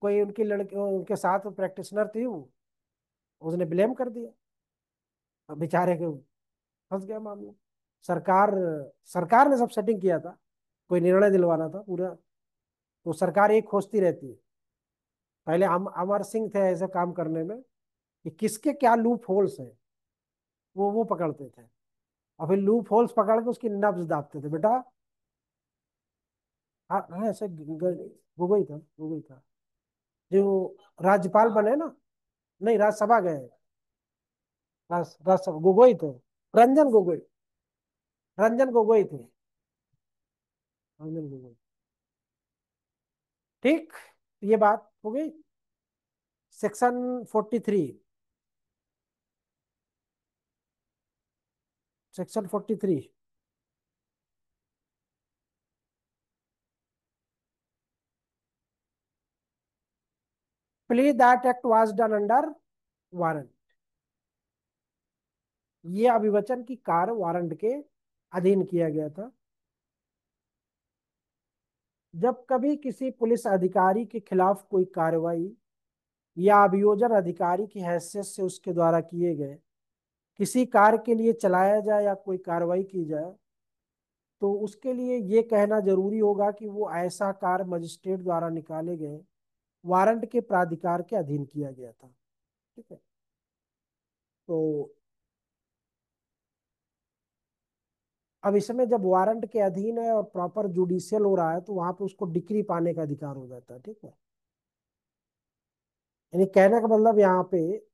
कोई उनकी लड़की उनके साथ प्रैक्टिशनर थी वो, उसने ब्लेम कर दिया, अब बेचारे के फंस गया मामला। सरकार सरकार ने सब सेटिंग किया था, कोई निर्णय दिलवाना था पूरा, तो सरकार एक खोजती रहती है। पहले अमर सिंह थे ऐसे काम करने में कि किसके क्या लूप होल्स है, वो पकड़ते थे, और फिर लूप होल्स पकड़ के उसकी नब्ज दाबते थे बेटा। हाँ हाँ, ऐसे गगोई था जो राज्यपाल बने ना, नहीं राज्यसभा गए, राज्यसभा गोगोई थे, रंजन गोगोई, रंजन गोगोई थे, रंजन गोगोई, ठीक। ये बात हो गई। Section 43, section 43, plea that act was done under warrant, ये अभिवचन की कार्य वारंट के अधीन किया गया था। जब कभी किसी पुलिस अधिकारी के खिलाफ कोई कार्रवाई या अभियोजन अधिकारी की हैसियत से उसके द्वारा किए गए किसी कार्य के लिए चलाया जाए या कोई कार्रवाई की जाए, तो उसके लिए ये कहना जरूरी होगा कि वो ऐसा कार्य मजिस्ट्रेट द्वारा निकाले गए वारंट के प्राधिकार के अधीन किया गया था। ठीक है। तो अब इसमें जब वारंट के अधीन है और प्रॉपर जुडिशियल हो रहा है, तो वहां पे उसको डिक्री पाने का अधिकार हो जाता है। ठीक है। यानी कहने का मतलब यहाँ पे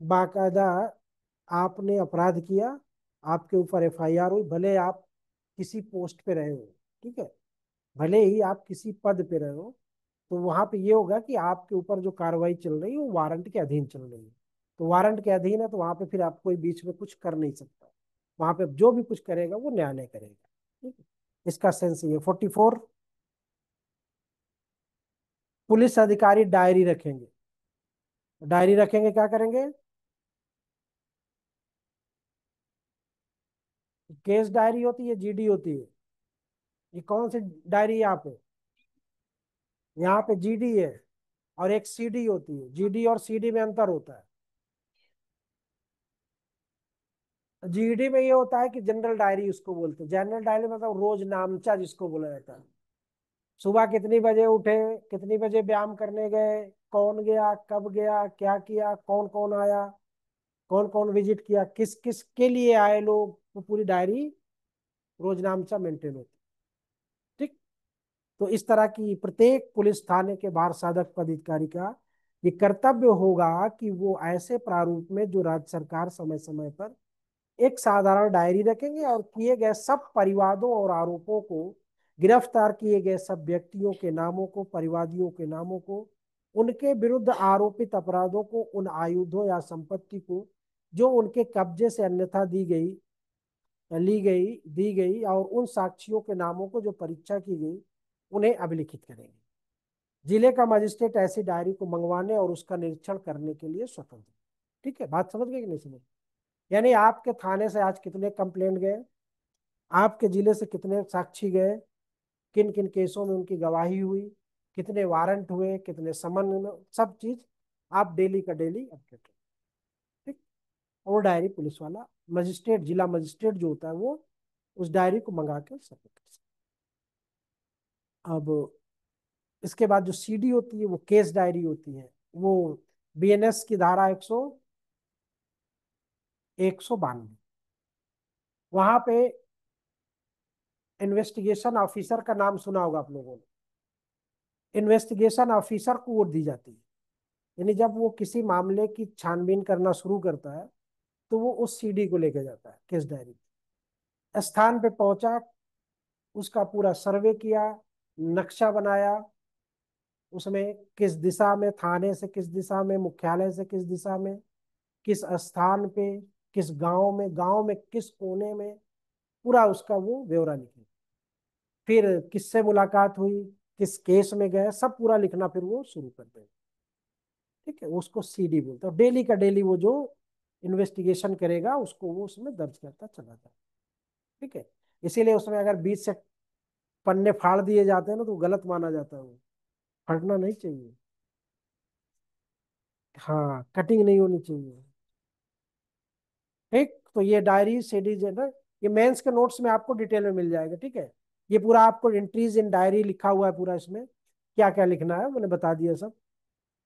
बाकायदा आपने अपराध किया, आपके ऊपर एफआईआर हुई, भले आप किसी पोस्ट पे रहे हो, ठीक है, भले ही आप किसी पद पे रहे हो, तो वहां पे ये होगा कि आपके ऊपर जो कार्रवाई चल रही है वो वारंट के अधीन चल रही है। तो वारंट के अधीन है, तो वहां पे फिर आप कोई बीच में कुछ कर नहीं सकता। वहां पे जो भी कुछ करेगा वो न्यायालय करेगा। ठीक है। इसका सेंस ये 44, पुलिस अधिकारी डायरी रखेंगे। डायरी रखेंगे, क्या करेंगे? केस डायरी होती है, जीडी होती है। ये कौन सी डायरी है यहाँ पे? यहाँ पे जीडी है और एक सीडी होती है। जीडी और सीडी में अंतर होता है। जीडी में ये होता है कि जनरल डायरी उसको बोलते हैं। जनरल डायरी मतलब रोज नामचा जिसको बोला जाता है। सुबह कितनी बजे उठे, कितनी बजे व्यायाम करने गए, कौन गया, कब गया, क्या किया, कौन कौन आया, कौन कौन विजिट किया, किस किस के लिए आए लोग, वो पूरी डायरी रोज नामचा मेंटेन होती है। ठीक। तो इस तरह की प्रत्येक पुलिस थाने के बाहर साधक पदाधिकारी का ये कर्तव्य होगा कि वो ऐसे प्रारूप में जो राज्य सरकार समय समय पर एक साधारण डायरी रखेंगे और किए गए सब परिवादों और आरोपों को, गिरफ्तार किए गए सब व्यक्तियों के नामों को, परिवादियों के नामों को, उनके विरुद्ध आरोपित अपराधों को, उन आयुधों या संपत्ति को जो उनके कब्जे से अन्यथा दी गई और उन साक्षियों के नामों को जो परीक्षा की गई, उन्हें अभिलिखित करेंगे। जिले का मजिस्ट्रेट ऐसी डायरी को मंगवाने और उसका निरीक्षण करने के लिए स्वतंत्र। ठीक है, बात समझ गए कि नहीं समझ? यानी आपके थाने से आज कितने कंप्लेंट गए, आपके जिले से कितने साक्षी गए, किन किन केसों में उनकी गवाही हुई, कितने वारंट हुए, कितने समन, सब चीज आप डेली का डेली अपडेट। ठीक। और डायरी पुलिस वाला मजिस्ट्रेट, जिला मजिस्ट्रेट जो होता है, वो उस डायरी को मंगा के सबमिट कर सकता है। अब इसके बाद जो सीडी होती है वो केस डायरी होती है। वो बीएनएस की धारा 192, वहां पे इन्वेस्टिगेशन ऑफिसर का नाम सुना होगा आप लोगों ने। इन्वेस्टिगेशन ऑफिसर को वो दी जाती है। यानी जब वो किसी मामले की छानबीन करना शुरू करता है, तो वो उस सीडी को लेके जाता है, केस डायरी। स्थान पे पहुंचा, उसका पूरा सर्वे किया, नक्शा बनाया, उसमें किस दिशा में, थाने से किस दिशा में, मुख्यालय से किस दिशा में, किस स्थान पे, किस गांव में किस कोने में, पूरा उसका वो ब्यौरा लिखे। फिर किससे मुलाकात हुई, किस केस में गए, सब पूरा लिखना फिर वो शुरू कर देंगे। ठीक है, उसको सीडी बोलते हैं। डेली का डेली वो जो इन्वेस्टिगेशन करेगा उसको वो उसमें दर्ज करता चला जाए। ठीक है। इसीलिए उसमें अगर बीच से पन्ने फाड़ दिए जाते हैं ना, तो गलत माना जाता है। वो फटना नहीं चाहिए। हाँ, कटिंग नहीं होनी चाहिए। ठीक। तो ये डायरी सीडी जो है ना, ये मेंस के नोट्स में आपको डिटेल में मिल जाएगा। ठीक है। ये पूरा आपको एंट्रीज इन डायरी लिखा हुआ है पूरा, इसमें क्या क्या लिखना है मैंने बता दिया सब।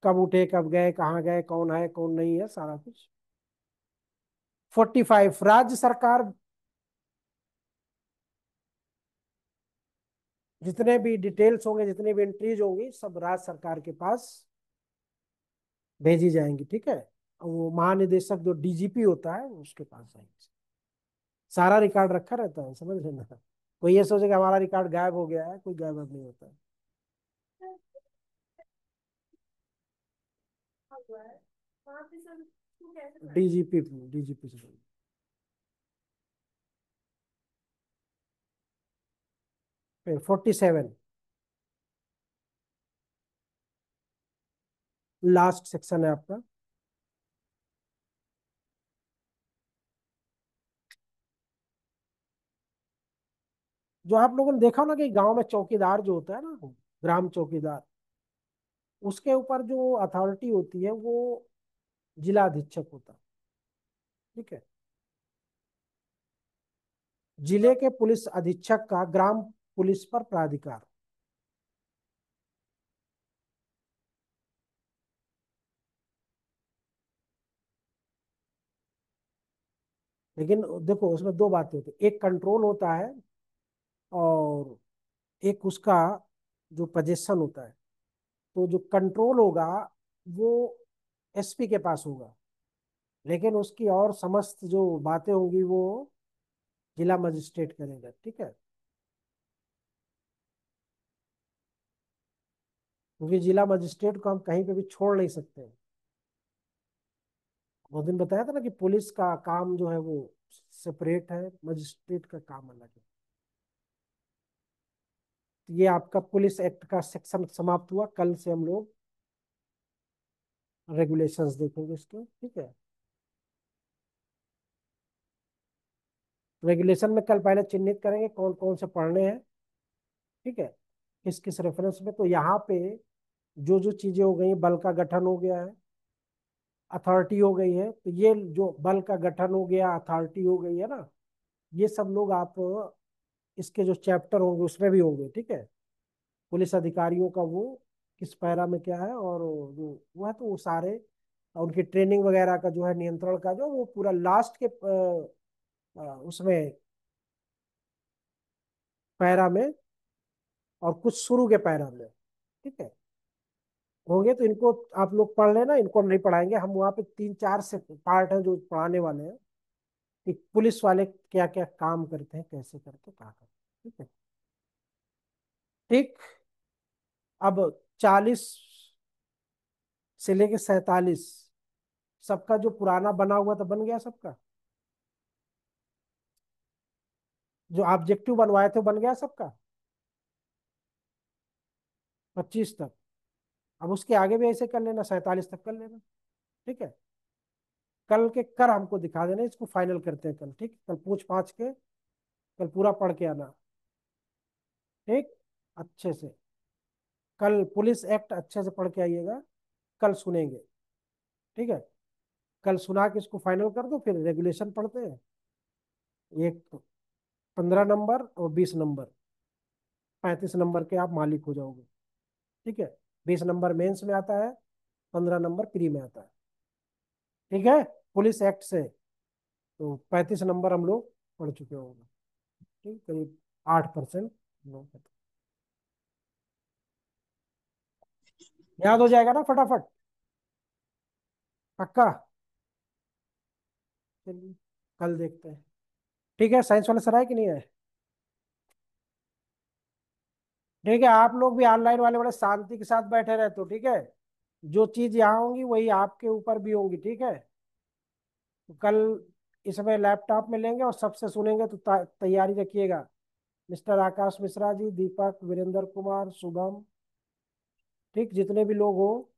कब उठे, कब गए, कहाँ गए, कौन है कौन नहीं है, सारा कुछ। 45, राज्य सरकार जितने भी डिटेल्स होंगे, जितनी भी एंट्रीज होंगी, सब राज्य सरकार के पास भेजी जाएंगी। ठीक है। और वो महानिदेशक जो डीजीपी होता है उसके पास जाएंगे। सारा रिकॉर्ड रखा रहता है, समझ लेना। कोई ये सोचे कि हमारा रिकॉर्ड गायब हो गया है, कोई गायब नहीं होता है। डीजीपी, डीजीपी से। 47, लास्ट सेक्शन है आपका। जो आप लोगों ने देखा हो ना कि गांव में चौकीदार जो होता है ना, ग्राम चौकीदार, उसके ऊपर जो अथॉरिटी होती है वो जिला अधीक्षक होता है। ठीक है। जिले के पुलिस अधीक्षक का ग्राम पुलिस पर प्राधिकार। लेकिन देखो उसमें दो बातें होती है, एक कंट्रोल होता है और एक उसका जो पोजीशन होता है। तो जो कंट्रोल होगा वो एसपी के पास होगा, लेकिन उसकी और समस्त जो बातें होंगी वो जिला मजिस्ट्रेट करेगा। ठीक है। क्योंकि जिला मजिस्ट्रेट को हम कहीं पे भी छोड़ नहीं सकते हैं। वो दिन बताया था ना कि पुलिस का काम जो है वो सेपरेट है, मजिस्ट्रेट का काम अलग है। तो ये आपका पुलिस एक्ट का सेक्शन समाप्त हुआ। कल से हम लोग रेगुलेशंस देखेंगे इसके। ठीक है। रेगुलेशन में कल पहले चिन्हित करेंगे कौन कौन से पढ़ने हैं। ठीक है। किस किस रेफरेंस में। तो यहाँ पे जो जो चीजें हो गई, बल का गठन हो गया है, अथॉरिटी हो गई है, तो ये जो बल का गठन हो गया, अथॉरिटी हो गई है ना, ये सब लोग आप इसके जो चैप्टर होंगे उसमें भी होंगे। ठीक है। पुलिस अधिकारियों का वो किस पैरा में क्या है, और जो वो है तो वो सारे उनकी ट्रेनिंग वगैरह का जो है, नियंत्रण का जो वो पूरा लास्ट के उसमें पैरा में, और कुछ शुरू के पैरा में। ठीक है। होंगे तो इनको आप लोग पढ़ लेना, इनको नहीं पढ़ाएंगे हम। वहाँ पे तीन चार से पार्ट हैं जो पढ़ाने वाले हैं कि पुलिस वाले क्या क्या काम करते हैं, कैसे करते हैं, कहाँ करते हैं। ठीक है। ठीक। अब 40 से लेके 47 सबका जो पुराना बना हुआ था बन गया सबका। जो ऑब्जेक्टिव बनवाए थे बन गया सबका 25 तक। अब उसके आगे भी ऐसे कर लेना, 47 तक कर लेना। ठीक है। कल के कर हमको दिखा देना, इसको फाइनल करते हैं कल। ठीक। कल पूछ पाछ के कल पूरा पढ़ के आना। ठीक। अच्छे से कल पुलिस एक्ट अच्छे से पढ़ के आइएगा। कल सुनेंगे। ठीक है। कल सुना के इसको फाइनल कर दो, फिर रेगुलेशन पढ़ते हैं। एक 15 नंबर और 20 नंबर, 35 नंबर के आप मालिक हो जाओगे। ठीक है। 20 नंबर मेंस में आता है, 15 नंबर प्री में आता है। ठीक है। पुलिस एक्ट से तो 35 नंबर हम लोग पढ़ चुके होंगे। ठीक। करीब 8% लोग। याद हो जाएगा ना फटाफट। पक्का। चलिए कल देखते हैं। ठीक है। साइंस वाले सर आए कि नहीं आए? ठीक है। आप लोग भी ऑनलाइन वाले बड़े शांति के साथ बैठे रहते हो। ठीक है। जो चीज यहाँ होंगी वही आपके ऊपर भी होंगी। ठीक है। तो कल इसमें लैपटॉप में लेंगे और सबसे सुनेंगे, तो तैयारी रखिएगा। मिस्टर आकाश मिश्रा जी, दीपक, वीरेंद्र कुमार, शुभम, ठीक, जितने भी लोग हो